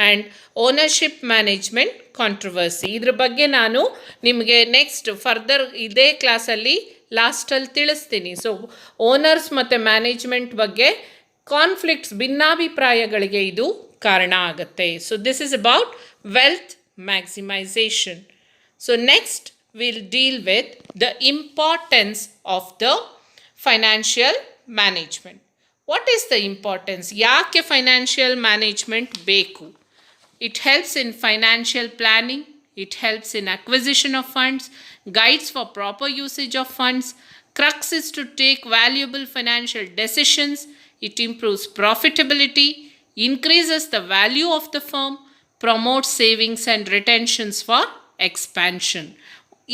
and ownership management controversy. ಇದ್ರ ಬಗ್ಗೆ ನಾನು ನಿಮಗೆ ನೆಕ್ಸ್ಟ್ ಫರ್ದರ್ ಇದೇ ಕ್ಲಾಸಲ್ಲಿ ಲಾಸ್ಟಲ್ಲಿ ತಿಳಿಸ್ತೀನಿ. ಸೊ ಓನರ್ಸ್ ಮತ್ತು ಮ್ಯಾನೇಜ್ಮೆಂಟ್ ಬಗ್ಗೆ ಕಾನ್ಫ್ಲಿಕ್ಟ್ಸ್, ಭಿನ್ನಾಭಿಪ್ರಾಯಗಳಿಗೆ ಇದು ಕಾರಣ ಆಗುತ್ತೆ. So this is about wealth maximisation. So next we'll deal with the importance of the financial management. What is the importance? ಯಾಕೆ ಫೈನಾನ್ಷಿಯಲ್ ಮ್ಯಾನೇಜ್ಮೆಂಟ್ ಬೇಕು? It helps in financial planning, it helps in acquisition of funds, guides for proper usage of funds, crux is to take valuable financial decisions, it improves profitability, increases the value of the firm, promotes savings and retentions for expansion.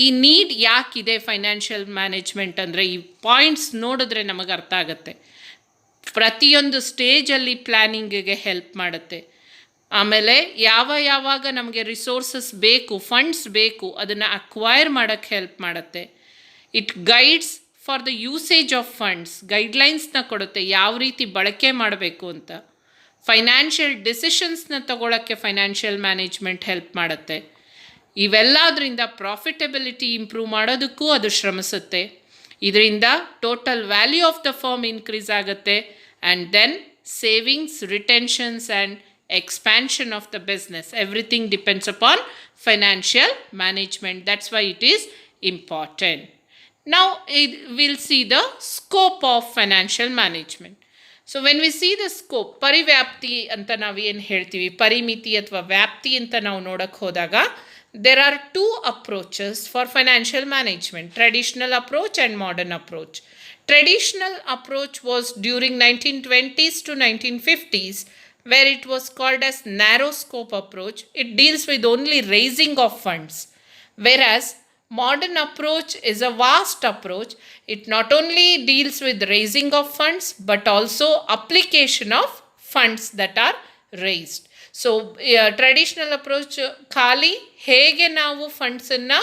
ಈ ನೀಡ್ ಯಾಕಿದೆ ಫೈನಾನ್ಷಿಯಲ್ ಮ್ಯಾನೇಜ್ಮೆಂಟ್ ಅಂದರೆ ಈ ಪಾಯಿಂಟ್ಸ್ ನೋಡಿದ್ರೆ ನಮಗೆ ಅರ್ಥ ಆಗುತ್ತೆ. ಪ್ರತಿಯೊಂದು ಸ್ಟೇಜಲ್ಲಿ ಪ್ಲ್ಯಾನಿಂಗಿಗೆ ಹೆಲ್ಪ್ ಮಾಡುತ್ತೆ. ಆಮೇಲೆ ಯಾವಾಗ ನಮಗೆ ರಿಸೋರ್ಸಸ್ ಬೇಕು, ಫಂಡ್ಸ್ ಬೇಕು, ಅದನ್ನು ಅಕ್ವೈರ್ ಮಾಡೋಕ್ಕೆ ಹೆಲ್ಪ್ ಮಾಡುತ್ತೆ. It guides for the usage of funds, ಗೈಡ್ಲೈನ್ಸ್ನ ಕೊಡುತ್ತೆ ಯಾವ ರೀತಿ ಬಳಕೆ ಮಾಡಬೇಕು ಅಂತ. ಫೈನಾನ್ಷಿಯಲ್ ಡಿಸಿಷನ್ಸ್ನ ತಗೊಳ್ಳೋಕ್ಕೆ ಫೈನಾನ್ಷಿಯಲ್ ಮ್ಯಾನೇಜ್ಮೆಂಟ್ ಹೆಲ್ಪ್ ಮಾಡುತ್ತೆ. ಇವೆಲ್ಲದರಿಂದ ಪ್ರಾಫಿಟಬಿಲಿಟಿ ಇಂಪ್ರೂವ್ ಮಾಡೋದಕ್ಕೂ ಅದು ಶ್ರಮಿಸುತ್ತೆ. ಇದರಿಂದ total value of the firm increase ಆಗುತ್ತೆ. And then savings, retentions and expansion of the business, everything depends upon financial management. That's why it is important. Now we'll see the scope of financial management. So when we see the scope, ಪರಿವ್ಯಾಪ್ತಿ ಅಂತ ನಾವು ಏನು ಹೇಳ್ತೀವಿ, ಪರಿಮಿತಿ ಅಥವಾ ವ್ಯಾಪ್ತಿ ಅಂತ ನಾವು ನೋಡಕ್ಕೆ ಹೋದಾಗ there are two approaches for financial management, traditional approach and modern approach. Traditional approach was during 1920s to 1950s, where it was called as narrow scope approach. It deals with only raising of funds, whereas modern approach is a vast approach. It not only deals with raising of funds but also application of funds that are raised. So traditional approach ಖಾಲಿ ಹೇಗೆ ನಾವು ಫಂಡ್ಸನ್ನು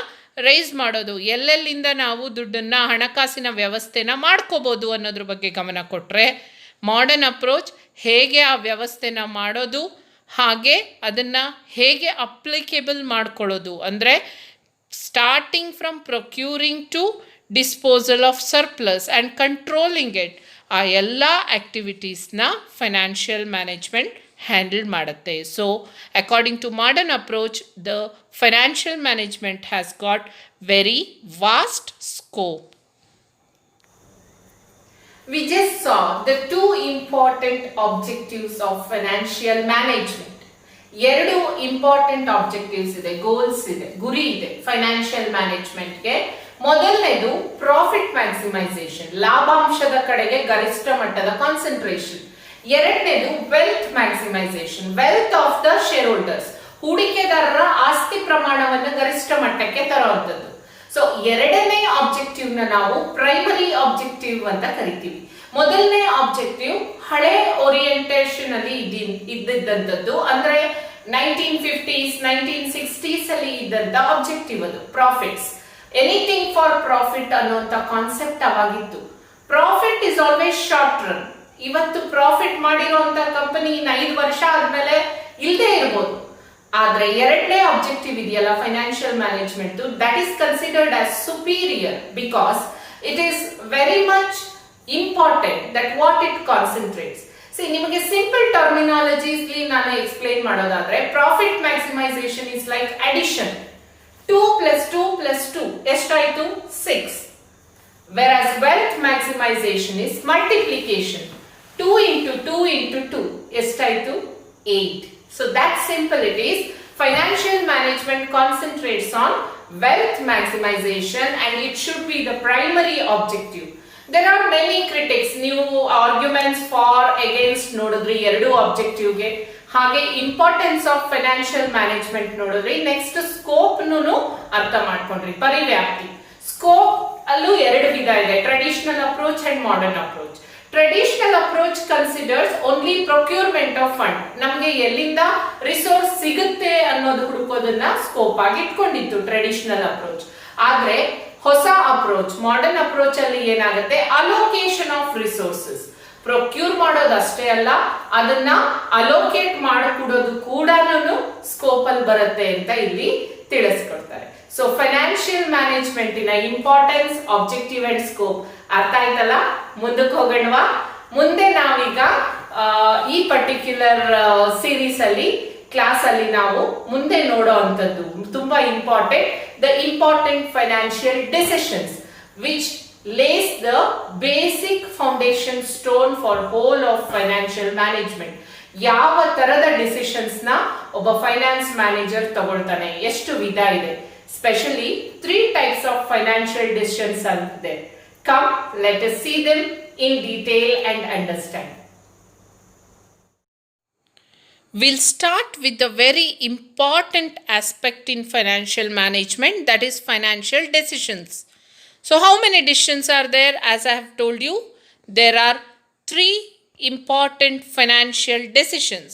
ರೈಸ್ ಮಾಡೋದು, ಎಲ್ಲೆಲ್ಲಿಂದ ನಾವು ದುಡ್ಡನ್ನು, ಹಣಕಾಸಿನ ವ್ಯವಸ್ಥೆನ ಮಾಡ್ಕೋಬೋದು ಅನ್ನೋದ್ರ ಬಗ್ಗೆ ಗಮನ ಕೊಟ್ಟರೆ, ಮಾಡರ್ನ್ ಅಪ್ರೋಚ್ ಹೇಗೆ ಆ ವ್ಯವಸ್ಥೆನ ಮಾಡೋದು, ಹಾಗೆ ಅದನ್ನು ಹೇಗೆ ಅಪ್ಲಿಕೇಬಲ್ ಮಾಡ್ಕೊಳ್ಳೋದು, ಅಂದರೆ starting from procuring to disposal of surplus and controlling it, ಆ ಎಲ್ಲ ಆ್ಯಕ್ಟಿವಿಟೀಸ್ನ ಫೈನಾನ್ಷಿಯಲ್ ಮ್ಯಾನೇಜ್ಮೆಂಟ್ ಹ್ಯಾಂಡಲ್ ಮಾಡುತ್ತೆ. So according to modern approach, the financial management has got very vast scope. We just saw the two important objectives of financial management. ಎರಡು ಇಂಪಾರ್ಟೆಂಟ್ ಆಬ್ಜೆಕ್ಟಿವ್ಸ್ ಇದೆ, ಗೋಲ್ಸ್ ಇದೆ, ಗುರಿ ಇದೆ ಫೈನಾನ್ಷಿಯಲ್ ಮ್ಯಾನೇಜ್ಮೆಂಟ್ಗೆ. ಮೊದಲನೇದು ಪ್ರಾಫಿಟ್ ಮ್ಯಾಕ್ಸಿಮೈಸೇಷನ್, ಲಾಭಾಂಶದ ಕಡೆಗೆ ಗರಿಷ್ಠ ಮಟ್ಟದ ಕಾನ್ಸಂಟ್ರೇಷನ್. ಎರಡನೇದು wealth maximisation, wealth of the share holders, ಹೂಡಿಕೆದಾರರ ಆಸ್ತಿ ಪ್ರಮಾಣವನ್ನು ಗರಿಷ್ಠ ಮಟ್ಟಕ್ಕೆ ತರುವಂಥದ್ದು. ಸೊ ಎರಡನೇ ಆಬ್ಜೆಕ್ಟಿವ್ ನ ನಾವು ಪ್ರೈಮರಿ ಆಬ್ಜೆಕ್ಟಿವ್ ಅಂತ ಕರಿತೀವಿ. ಮೊದಲನೇ ಆಬ್ಜೆಕ್ಟಿವ್ ಹಳೆ ಓರಿಯೆಂಟೇಷನ್ ಅಲ್ಲಿ ಇದ್ದಿದ್ದಂಥದ್ದು, ಅಂದ್ರೆ 1950s 1960s ಅಲ್ಲಿ ಇದ್ದಂತ ಆಬ್ಜೆಕ್ಟಿವ್ ಅದು ಪ್ರಾಫಿಟ್ಸ್. ಎನಿಥಿಂಗ್ ಫಾರ್ ಪ್ರಾಫಿಟ್ ಅನ್ನುವಂತ ಕಾನ್ಸೆಪ್ಟ್ ಅವಾಗಿತ್ತು. Profit is always short run. ಇವತ್ತು ಪ್ರಾಫಿಟ್ ಮಾಡಿರುವಂತ ಕಂಪನಿ 5 ವರ್ಷ ಆದ್ಮೇಲೆ ಇಲ್ಲದೆ ಇರ್ಬೋದು. ಆದ್ರೆ ಎರಡನೇ ಆಬ್ಜೆಕ್ಟಿವ್ ಇದೆಯಲ್ಲ financial management, that is considered as superior because it is very much important that what it concentrates. See, ನಿಮಗೆ ಸಿಂಪಲ್ ಟರ್ಮಿನಾಲಜೀಸ್ ನಾನು ಎಕ್ಸ್ಪ್ಲೈನ್ ಮಾಡೋದಾದ್ರೆ, profit maximisation is like addition. 2 + 2 + 2 ಎಷ್ಟಾಯ್ತು? 6. whereas wealth maximization is multiplication. 2 × 2 × 2 ಎಷ್ಟಾಯ್ತು? 8. So that simple it is. Financial management concentrates on wealth maximization and it should be the primary objective. There are many critics, new arguments for against ನೋಡಿದ್ರಿ ಎರಡು ಆಬ್ಜೆಕ್ಟಿವ್ ಗೆ. ಹಾಗೆ ಇಂಪಾರ್ಟೆನ್ಸ್ ಆಫ್ ಫೈನಾನ್ಷಿಯಲ್ ಮ್ಯಾನೇಜ್ಮೆಂಟ್ ನೋಡಿದ್ರಿ. ನೆಕ್ಸ್ಟ್ ಸ್ಕೋಪ್ ನೂ ಅರ್ಥ ಮಾಡ್ಕೊಂಡ್ರಿ. ಪರಿವ್ಯಾಪ್ತಿ, ಸ್ಕೋಪ್ ಅಲ್ಲೂ ಎರಡು ವಿಧ ಇದೆ, traditional approach and modern approach. Traditional approach considers only procurement of fund, ನಮಗೆ ಎಲ್ಲಿಂದ ರಿಸೋರ್ಸ್ ಸಿಗುತ್ತೆ ಅನ್ನೋದು ಹುಡುಕೋದನ್ನ ಸ್ಕೋಪ್ ಆಗಿ ಇಟ್ಕೊಂಡಿತ್ತು ಟ್ರೆಡಿಷನಲ್ ಅಪ್ರೋಚ್. ಆದ್ರೆ ಹೊಸ ಅಪ್ರೋಚ್ ಮಾಡರ್ನ್ ಅಪ್ರೋಚ್ ಅಲ್ಲಿ ಏನಾಗುತ್ತೆ, ಅಲೋಕೇಶನ್ ಆಫ್ ರಿಸೋರ್ಸಸ್, ಪ್ರೊಕ್ಯೂರ್ ಮಾಡೋದು ಅಷ್ಟೇ ಅಲ್ಲ, ಅದನ್ನ ಅಲೋಕೇಟ್ ಮಾಡಿಕೊಡೋದು ಕೂಡ ಸ್ಕೋಪ್ ಅಲ್ಲಿ ಬರುತ್ತೆ ಅಂತ ಇಲ್ಲಿ ತಿಳಿಸ್ಕೊಡ್ತಾರೆ. ಸೊ ಫೈನಾನ್ಷಿಯಲ್ ಮ್ಯಾನೇಜ್ಮೆಂಟಿನ ಇಂಪಾರ್ಟೆನ್ಸ್, ಆಬ್ಜೆಕ್ಟಿವ್ ಅಂಡ್ ಸ್ಕೋಪ್ ಅರ್ಥ ಆಯ್ತಲ್ಲ. ಮುಂದಕ್ಕೆ ಹೋಗೋಣವಾ? ಮುಂದೆ ನಾವೀಗ ಈ ಪರ್ಟಿಕ್ಯುಲರ್ ಸೀರೀಸ್ ಅಲ್ಲಿ ಕ್ಲಾಸ್ ಅಲ್ಲಿ ನಾವು ಮುಂದೆ ನೋಡೋ ಅಂಥದ್ದು ತುಂಬಾ important, the important financial decisions which lays the basic foundation stone for whole of financial management. ಯಾವ ತರದ ಡಿಸಿಷನ್ಸ್ ನ ಒಬ್ಬ ಫೈನಾನ್ಸ್ ಮ್ಯಾನೇಜರ್ ತಗೊಳ್ತಾನೆ, ಎಷ್ಟು ವಿಧ ಇದೆ, specially 3 types of financial decisions ಅಂತಿದೆ. Come, let us see them in detail and understand. We'll start with the very important aspect in financial management, that is financial decisions. So how many decisions are there? As I have told you, there are 3 important financial decisions: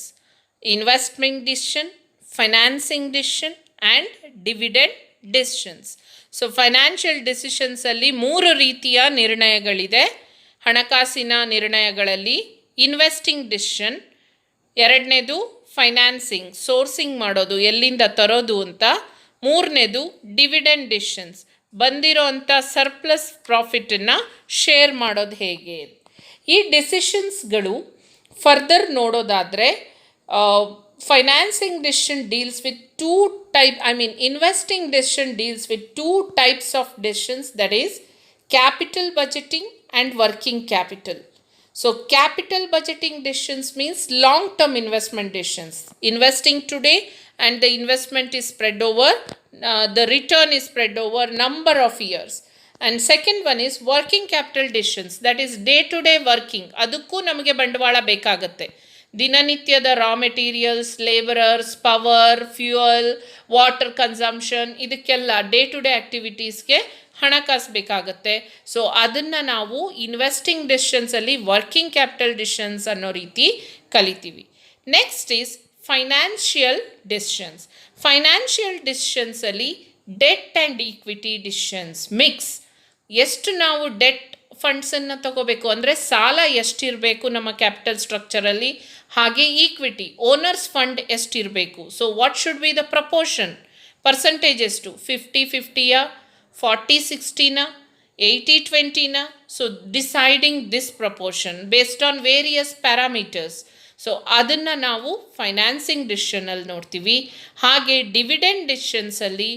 investment decision, financing decision and dividend decisions. So financial decisions ಅಲ್ಲಿ 3 ರೀತಿಯ ನಿರ್ಣಯಗಳಿದೆ. ಹಣಕಾಸಿನ ನಿರ್ಣಯಗಳಲ್ಲಿ ಇನ್ವೆಸ್ಟಿಂಗ್ ಡಿಸಿಷನ್, ಎರಡನೇದು ಫೈನಾನ್ಸಿಂಗ್, ಸೋರ್ಸಿಂಗ್ ಮಾಡೋದು, ಎಲ್ಲಿಂದ ತರೋದು ಅಂತ, ಮೂರನೇದು ಡಿವಿಡೆಂಡ್ ಡಿಸಿಷನ್ಸ್, ಬಂದಿರೋ ಅಂಥ ಸರ್ಪ್ಲಸ್ ಪ್ರಾಫಿಟನ್ನು ಶೇರ್ ಮಾಡೋದು ಹೇಗೆ. ಈ ಡಿಸಿಷನ್ಸ್ಗಳು ಫರ್ದರ್ ನೋಡೋದಾದರೆ, financing decision deals with 2 types, investing decision deals with 2 types of decisions, that is capital budgeting and working capital. So capital budgeting decisions means long-term investment decisions. Investing today and the investment is spread over, the return is spread over number of years. And second one is working capital decisions, that is day-to-day working. ಅದಕ್ಕೂ ನಮಗೆ ಬಂಡವಾಳ ಬೇಕಾಗುತ್ತೆ. ದಿನನಿತ್ಯದ raw materials, labourers, power, fuel, water consumption, ಇದಕ್ಕೆಲ್ಲ ಡೇ ಟು ಡೇ ಆ್ಯಕ್ಟಿವಿಟೀಸ್ಗೆ ಹಣಕಾಸು ಬೇಕಾಗುತ್ತೆ. ಸೊ ಅದನ್ನು ನಾವು ಇನ್ವೆಸ್ಟಿಂಗ್ ಡಿಸಿಷನ್ಸಲ್ಲಿ ವರ್ಕಿಂಗ್ ಕ್ಯಾಪಿಟಲ್ ಡಿಸಿಷನ್ಸ್ ಅನ್ನೋ ರೀತಿ ಕಲಿತೀವಿ. Next is financial decisions. Financial ಡಿಸಿಷನ್ಸಲ್ಲಿ debt and equity decisions mix. ಎಷ್ಟು ನಾವು ಡೆಟ್ ಫಂಡ್ಸನ್ನು ತಗೋಬೇಕು ಅಂದರೆ ಸಾಲ ಎಷ್ಟಿರಬೇಕು ನಮ್ಮ ಕ್ಯಾಪಿಟಲ್ ಸ್ಟ್ರಕ್ಚರಲ್ಲಿ, ಹಾಗೆ ಈಕ್ವಿಟಿ ಓನರ್ಸ್ ಫಂಡ್ ಎಷ್ಟಿರಬೇಕು. So what should be the proportion, percentage ಎಷ್ಟು, 50-50ಯ, 40-60ನ, 80-20ನ. So deciding this proportion based on various parameters. So ಅದನ್ನು ನಾವು ಫೈನಾನ್ಸಿಂಗ್ ಡಿಸಿಷನಲ್ಲಿ ನೋಡ್ತೀವಿ. ಹಾಗೆ ಡಿವಿಡೆಂಡ್ ಡಿಸಿಷನ್ಸಲ್ಲಿ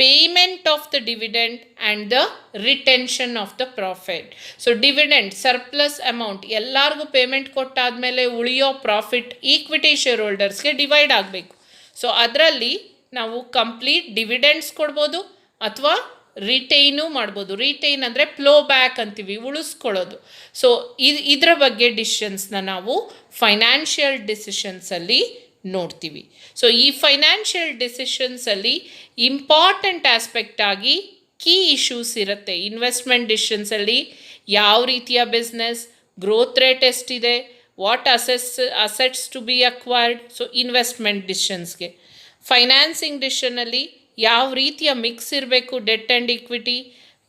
payment of the dividend and the retention of the profit. So dividend surplus amount ಎಲ್ಲರಿಗೂ ಪೇಮೆಂಟ್ ಕೊಟ್ಟಾದಮೇಲೆ ಉಳಿಯೋ ಪ್ರಾಫಿಟ್ ಈಕ್ವಿಟಿ ಶೇರ್ ಹೋಲ್ಡರ್ಸ್ಗೆ ಡಿವೈಡ್ ಆಗಬೇಕು. ಸೊ ಅದರಲ್ಲಿ ನಾವು ಕಂಪ್ಲೀಟ್ ಡಿವಿಡೆಂಡ್ಸ್ ಕೊಡ್ಬೋದು ಅಥವಾ ರಿಟೈನು ಮಾಡ್ಬೋದು. ರಿಟೈನ್ ಅಂದರೆ ಫ್ಲೋ ಬ್ಯಾಕ್ ಅಂತೀವಿ, ಉಳಿಸ್ಕೊಳ್ಳೋದು. ಸೊ ಇದರ ಬಗ್ಗೆ ಡಿಸಿಷನ್ಸ್ನ ನಾವು ಫೈನಾನ್ಷಿಯಲ್ ಡಿಸಿಷನ್ಸಲ್ಲಿ ನೋಡ್ತೀವಿ. ಸೊ ಈ ಫೈನಾನ್ಷಿಯಲ್ ಡಿಸಿಷನ್ಸಲ್ಲಿ ಇಂಪಾರ್ಟೆಂಟ್ ಆಸ್ಪೆಕ್ಟ್ ಆಗಿ ಕೀ ಇಶ್ಯೂಸ್ ಇರುತ್ತೆ. ಇನ್ವೆಸ್ಟ್ಮೆಂಟ್ ಡಿಸಿಷನ್ಸಲ್ಲಿ ಯಾವ ರೀತಿಯ ಬಿಸ್ನೆಸ್, ಗ್ರೋತ್ ರೇಟ್ ಎಷ್ಟಿದೆ, what assets to be acquired. So investment ಡಿಸಿಷನ್ಸ್ಗೆ. ಫೈನಾನ್ಸಿಂಗ್ ಡಿಸಿಷನಲ್ಲಿ ಯಾವ ರೀತಿಯ ಮಿಕ್ಸ್ ಇರಬೇಕು ಡೆಟ್ ಆ್ಯಂಡ್ ಈಕ್ವಿಟಿ,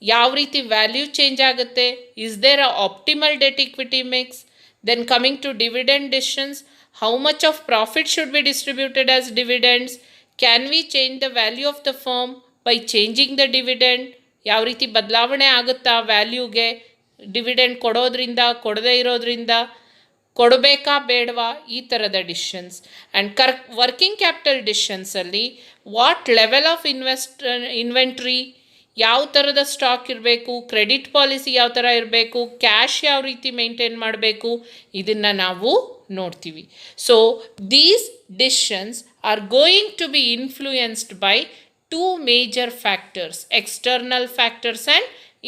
ಯಾವ ರೀತಿ ವ್ಯಾಲ್ಯೂ ಚೇಂಜ್ ಆಗುತ್ತೆ, is there a optimal debt equity mix. Then coming to dividend decisions, how much of profit should be distributed as dividends, can we change the value of the firm by changing the dividend, ಯಾವ ರೀತಿ ಬದಲಾವಣೆ ಆಗುತ್ತಾ ವ್ಯಾಲ್ಯೂಗೆ ಡಿವಿಡೆಂಡ್ ಕೊಡೋದ್ರಿಂದ, ಕೊಡದೇ ಇರೋದ್ರಿಂದ, ಕೊಡಬೇಕಾ ಬೇಡವಾ, ಈ ಥರದ ಡಿಸಿಷನ್ಸ್. ಆ್ಯಂಡ್ ವರ್ಕಿಂಗ್ ಕ್ಯಾಪಿಟಲ್ ಡಿಸಿಷನ್ಸಲ್ಲಿ ವಾಟ್ ಲೆವೆಲ್ ಆಫ್ ಇನ್ವೆಂಟ್ರಿ, ಯಾವ ಥರದ ಸ್ಟಾಕ್ ಇರಬೇಕು, ಕ್ರೆಡಿಟ್ ಪಾಲಿಸಿ ಯಾವ ಥರ ಇರಬೇಕು, ಕ್ಯಾಶ್ ಯಾವ ರೀತಿ ಮೇಂಟೈನ್ ಮಾಡಬೇಕು, ಇದನ್ನು ನಾವು ನೋಡ್ತೀವಿ. So these decisions are going to be influenced by 2 major factors, external factors and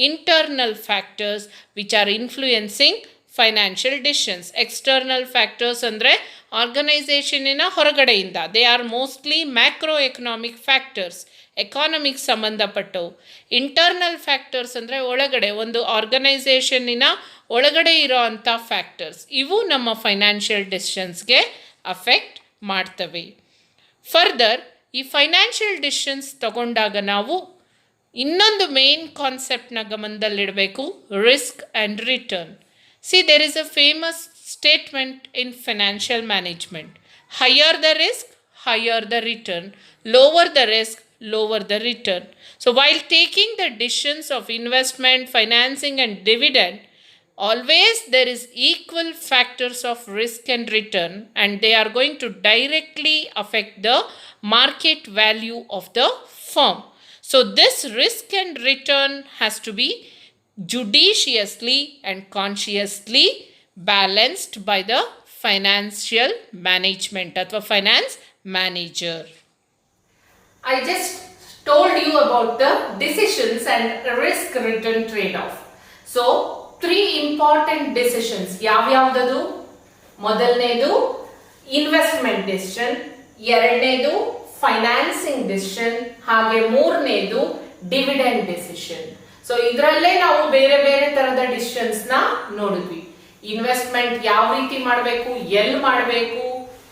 internal factors, which are influencing financial decisions. External factors ಅಂದರೆ ಆರ್ಗನೈಸೇಷನಿನ ಹೊರಗಡೆಯಿಂದ, they are mostly macro economic factors, economics ಸಂಬಂಧಪಟ್ಟವು. ಇಂಟರ್ನಲ್ ಫ್ಯಾಕ್ಟರ್ಸ್ ಅಂದರೆ ಒಳಗಡೆ, ಒಂದು ಆರ್ಗನೈಸೇಷನ್ನಿನ ಒಳಗಡೆ ಇರೋ ಅಂಥ ಫ್ಯಾಕ್ಟರ್ಸ್. ಇವು ನಮ್ಮ ಫೈನಾನ್ಷಿಯಲ್ ಡಿಸಿಷನ್ಸ್ಗೆ ಅಫೆಕ್ಟ್ ಮಾಡ್ತವೆ. ಫರ್ದರ್ ಈ ಫೈನಾನ್ಷಿಯಲ್ ಡಿಸಿಷನ್ಸ್ ತಗೊಂಡಾಗ ನಾವು ಇನ್ನೊಂದು ಮೇನ್ ಕಾನ್ಸೆಪ್ಟ್ನ ಗಮನದಲ್ಲಿಡಬೇಕು, risk and return. See, there is a famous statement in financial management: higher the risk, higher the return, lower the risk, lower the return. So, while taking the decisions of investment, financing, and dividend, always there is equal factors of risk and return, and they are going to directly affect the market value of the firm. So, this risk and return has to be judiciously and consciously balanced by the financial management ಅಥವಾ finance manager. I just told you about the decisions and risk return trade-off. So, 3 important decisions. ಯಾವ್ಯಾವ್ದದು? ಮೊದಲನೇದು ಇನ್ವೆಸ್ಟ್ಮೆಂಟ್ ಡಿಸಿಷನ್, ಎರಡನೇದು ಫೈನಾನ್ಸಿಂಗ್ ಡಿಸಿಷನ್, ಹಾಗೆ ಮೂರನೇದು ಡಿವಿಡೆಂಡ್ ಡಿಸಿಷನ್. ಸೊ ಇದರಲ್ಲೇ ನಾವು ಬೇರೆ ಬೇರೆ ತರದ ಡಿಸಿಷನ್ಸ್ ನ ನೋಡಿದ್ವಿ. ಇನ್ವೆಸ್ಟ್ಮೆಂಟ್ ಯಾವ ರೀತಿ ಮಾಡಬೇಕು, ಎಲ್ಲಿ ಮಾಡಬೇಕು,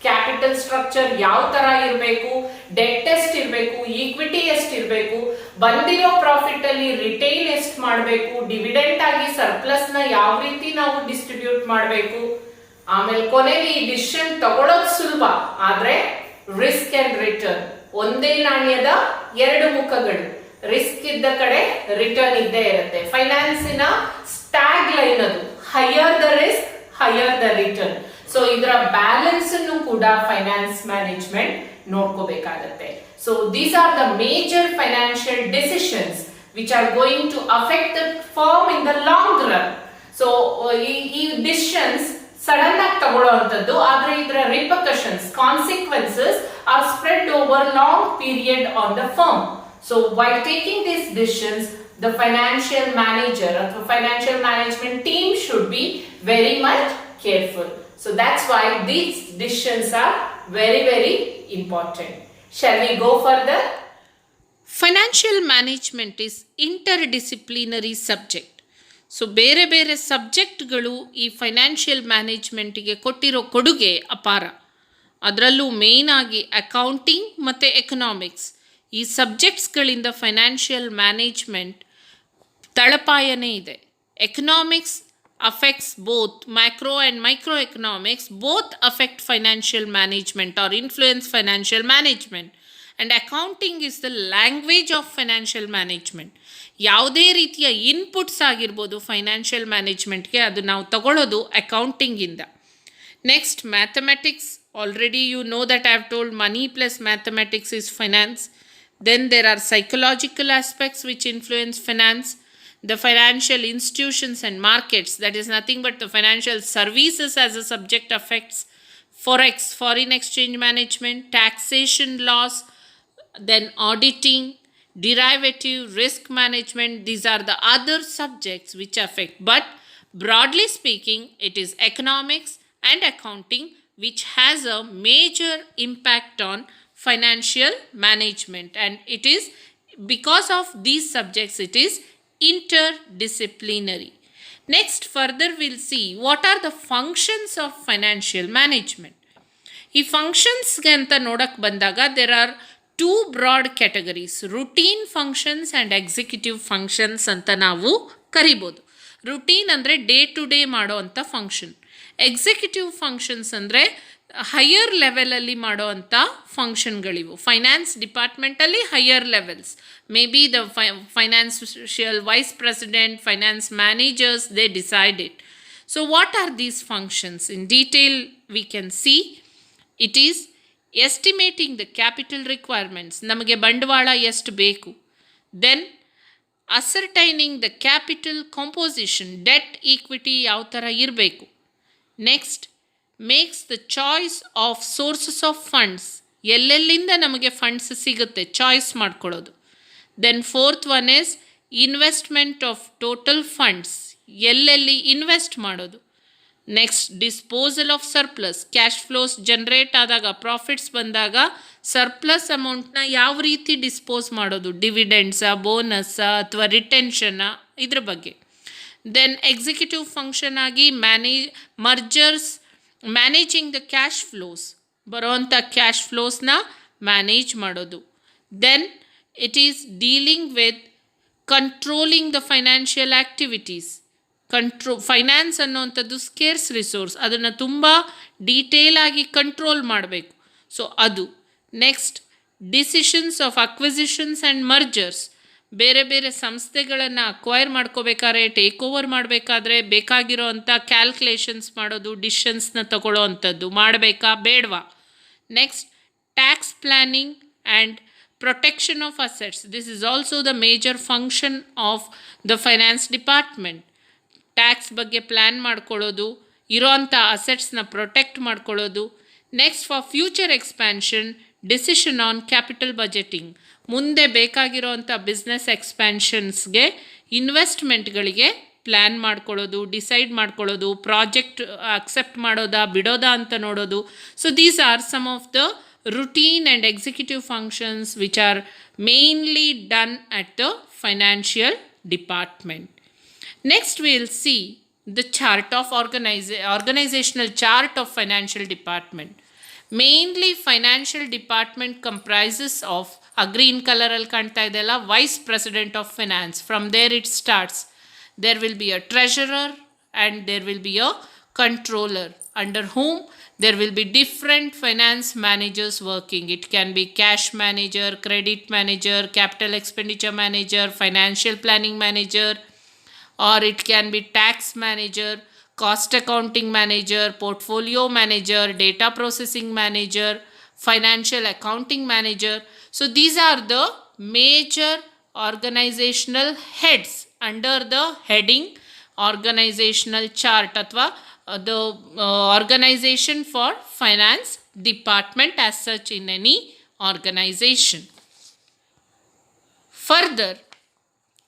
ಕ್ಯಾಪಿಟಲ್ ಸ್ಟ್ರಕ್ಚರ್ ಯಾವ ತರ ಇರಬೇಕು, ಡೆಟ್ ಎಷ್ಟು ಇರಬೇಕು, ಈಕ್ವಿಟಿ ಎಷ್ಟು ಇರಬೇಕು, ಬಂದಿರೋ ಪ್ರಾಫಿಟ್ ಅಲ್ಲಿ ರಿಟೈನ್ ಎಷ್ಟು ಮಾಡಬೇಕು, ಡಿವಿಡೆಂಟ್ ಆಗಿ ಸರ್ಪ್ಲಸ್ ನ ಯಾವ ರೀತಿ ನಾವು ಡಿಸ್ಟ್ರಿಬ್ಯೂಟ್ ಮಾಡಬೇಕು. ಆಮೇಲೆ ಕೊನೆಗೆ ಈ ಡಿಸಿಷನ್ ತಗೊಳ್ಳೋದು ಸುಲಭ, ಆದ್ರೆ ರಿಸ್ಕ್ ಅಂಡ್ ರಿಟರ್ನ್ ಒಂದೇ ನಾಣ್ಯದ ಎರಡು ಮುಖಗಳು. ರಿಸ್ಕ್ ಇದ್ದ ಕಡೆ ರಿಟರ್ನ್ ಇದ್ದೇ ಇರುತ್ತೆ. ಫೈನಾನ್ಸಿನ ಸ್ಟ್ಯಾಗ್ ಲೈನ್ ಅದು, higher the risk higher the return. So ಇದರ ಬ್ಯಾಲೆನ್ಸ್ ಅನ್ನು ಕೂಡ ಫೈನಾನ್ಸ್ ಮ್ಯಾನೇಜ್ಮೆಂಟ್ ನೋಡ್ಕೋಬೇಕಾಗತ್ತೆ. So these are the major financial decisions which are going to affect the firm in the long run. So ಈ ಡಿಸಿಷನ್ಸ್ ಸಡನ್ ಆಗಿ ತಗೊಳ್ಳುವಂತದ್ದು, ಆದ್ರೆ ಇದರ repercussions, consequences are spread over long period on the firm. So while taking these decisions, the financial manager or the financial management team should be very much careful. So that's why these decisions are very, very important. Shall we go further? Financial management is interdisciplinary subject. So ಬೇರೆ ಬೇರೆ ಸಬ್ಜೆಕ್ಟ್ಗಳು ಈ ಫೈನಾನ್ಷಿಯಲ್ ಮ್ಯಾನೇಜ್ಮೆಂಟಿಗೆ ಕೊಟ್ಟಿರೋ ಕೊಡುಗೆ ಅಪಾರ. ಅದರಲ್ಲೂ ಮೇಯ್ನ್ ಆಗಿ ಅಕೌಂಟಿಂಗ್ ಮತ್ತು ಎಕನಾಮಿಕ್ಸ್, ಈ ಸಬ್ಜೆಕ್ಟ್ಸ್ಗಳಿಂದ ಫೈನಾನ್ಷಿಯಲ್ ಮ್ಯಾನೇಜ್ಮೆಂಟ್ ತಳಪಾಯನೇ ಇದೆ. Economics affects both macro and microeconomics, both affect financial management or influence financial management, and accounting is the language of financial management. ಯಾವುದೇ ರೀತಿಯ ಇನ್ಪುಟ್ಸ್ ಆಗಿರ್ಬೋದು ಫೈನಾನ್ಷಿಯಲ್ ಮ್ಯಾನೇಜ್ಮೆಂಟ್ಗೆ, ಅದು ನಾವು ತಗೊಳ್ಳೋದು ಅಕೌಂಟಿಂಗಿಂದ. Next mathematics, already you know that I have told money plus mathematics is finance. Then there are psychological aspects which influence finance. The financial institutions and markets, that is nothing but the financial services as a subject, affects forex, foreign exchange management, taxation laws, then auditing, derivative, risk management. These are the other subjects which affect. But broadly speaking, it is economics and accounting which has a major impact on financial management, and it is because of these subjects it is interdisciplinary. Next, further we'll see what are the functions of financial management. ಈ ಫಂಕ್ಷನ್ಸ್ಗೆ ಅಂತ ನೋಡಕ್ಕೆ ಬಂದಾಗ there are two broad categories: routine functions and executive functions ಅಂತ ನಾವು ಕರಿಬೋದು. ರುಟೀನ್ ಅಂದರೆ ಡೇ ಟು ಡೇ ಮಾಡೋ ಅಂಥ ಫಂಕ್ಷನ್. ಎಕ್ಸಿಕ್ಯೂಟಿವ್ ಫಂಕ್ಷನ್ಸ್ ಅಂದರೆ ಹೈಯರ್ ಲೆವೆಲಲ್ಲಿ ಮಾಡೋ ಅಂಥ ಫಂಕ್ಷನ್ಗಳಿವು. ಫೈನಾನ್ಸ್ ಡಿಪಾರ್ಟ್ಮೆಂಟಲ್ಲಿ higher levels, maybe the financial vice president, finance managers, they decide it. So what are these functions? In detail we can see it is estimating the capital requirements, ನಮಗೆ ಬಂಡವಾಳ ಎಷ್ಟು ಬೇಕು. Then ascertaining the capital composition, debt equity ಯಾವ ಥರ ಇರಬೇಕು. Next, makes the choice of sources of funds, ಎಲ್ಲೆಲ್ಲಿಂದ ನಮಗೆ ಫಂಡ್ಸ್ ಸಿಗುತ್ತೆ ಚಾಯ್ಸ್ ಮಾಡ್ಕೊಳ್ಳೋದು. Then fourth one is investment of total funds, ಎಲ್ಲೆಲ್ಲಿ ಇನ್ವೆಸ್ಟ್ ಮಾಡೋದು. Next, disposal of surplus, cash flows generate ಆದಾಗ, ಪ್ರಾಫಿಟ್ಸ್ ಬಂದಾಗ ಸರ್ಪ್ಲಸ್ ಅಮೌಂಟ್ನ ಯಾವ ರೀತಿ ಡಿಸ್ಪೋಸ್ ಮಾಡೋದು, ಡಿವಿಡೆಂಡ್ಸಾ, ಬೋನಸ್ಸಾ ಅಥವಾ ರಿಟೆನ್ಷನ್ನ, ಇದ್ರ ಬಗ್ಗೆ. ದೆನ್ ಎಕ್ಸಿಕ್ಯೂಟಿವ್ ಫಂಕ್ಷನ್ ಆಗಿ mergers, managing the cash flows, ಬರೋವಂಥ ಕ್ಯಾಶ್ ಫ್ಲೋಸ್ನ ಮ್ಯಾನೇಜ್ ಮಾಡೋದು. Then it is dealing with controlling the financial activities, finance ಅನ್ನೋವಂಥದ್ದು ಸ್ಕೇರ್ಸ್ ರಿಸೋರ್ಸ್, ಅದನ್ನು ತುಂಬ ಡೀಟೇಲ್ ಆಗಿ ಕಂಟ್ರೋಲ್ ಮಾಡಬೇಕು. ಸೊ ಅದು. Next, decisions of acquisitions and mergers. ಬೇರೆ ಬೇರೆ ಸಂಸ್ಥೆಗಳನ್ನು ಅಕ್ವೈರ್ ಮಾಡ್ಕೋಬೇಕಾದ್ರೆ, ಟೇಕ್ ಓವರ್ ಮಾಡಬೇಕಾದ್ರೆ ಬೇಕಾಗಿರೋ ಅಂಥ ಕ್ಯಾಲ್ಕುಲೇಷನ್ಸ್ ಮಾಡೋದು, ಡಿಸಿಷನ್ಸ್ನ ತಗೊಳ್ಳೋ ಅಂಥದ್ದು, ಮಾಡಬೇಕಾ ಬೇಡವಾ. Next, tax planning and protection of assets. This is also the major function of the finance department. Tax ಬಗ್ಗೆ ಪ್ಲ್ಯಾನ್ ಮಾಡ್ಕೊಳ್ಳೋದು, ಇರೋವಂಥ ಅಸೆಟ್ಸ್ನ ಪ್ರೊಟೆಕ್ಟ್ ಮಾಡ್ಕೊಳ್ಳೋದು. Next, for future expansion, decision on capital budgeting. ಮುಂದೆ ಬೇಕಾಗಿರೋವಂಥ ಬಿಸ್ನೆಸ್ ಎಕ್ಸ್ಪ್ಯಾನ್ಷನ್ಸ್ಗೆ, ಇನ್ವೆಸ್ಟ್ಮೆಂಟ್ಗಳಿಗೆ ಪ್ಲ್ಯಾನ್ ಮಾಡ್ಕೊಳ್ಳೋದು, ಡಿಸೈಡ್ ಮಾಡ್ಕೊಳ್ಳೋದು, ಪ್ರಾಜೆಕ್ಟ್ ಅಕ್ಸೆಪ್ಟ್ ಮಾಡೋದಾ ಬಿಡೋದಾ ಅಂತ ನೋಡೋದು. So these are some of the routine and executive functions which are mainly done at the financial department. Next we will see the chart of organizational chart of financial department. Mainly financial department comprises of, green color al kanta idella, vice president of finance. From there it starts. There will be a treasurer and there will be a controller, under whom there will be different finance managers working. It can be cash manager, credit manager, capital expenditure manager, financial planning manager, or it can be tax manager, cost accounting manager, portfolio manager, data processing manager, financial accounting manager. So these are the major organizational heads under the heading organizational chart athwa the organization for finance department as such in any organization. Further,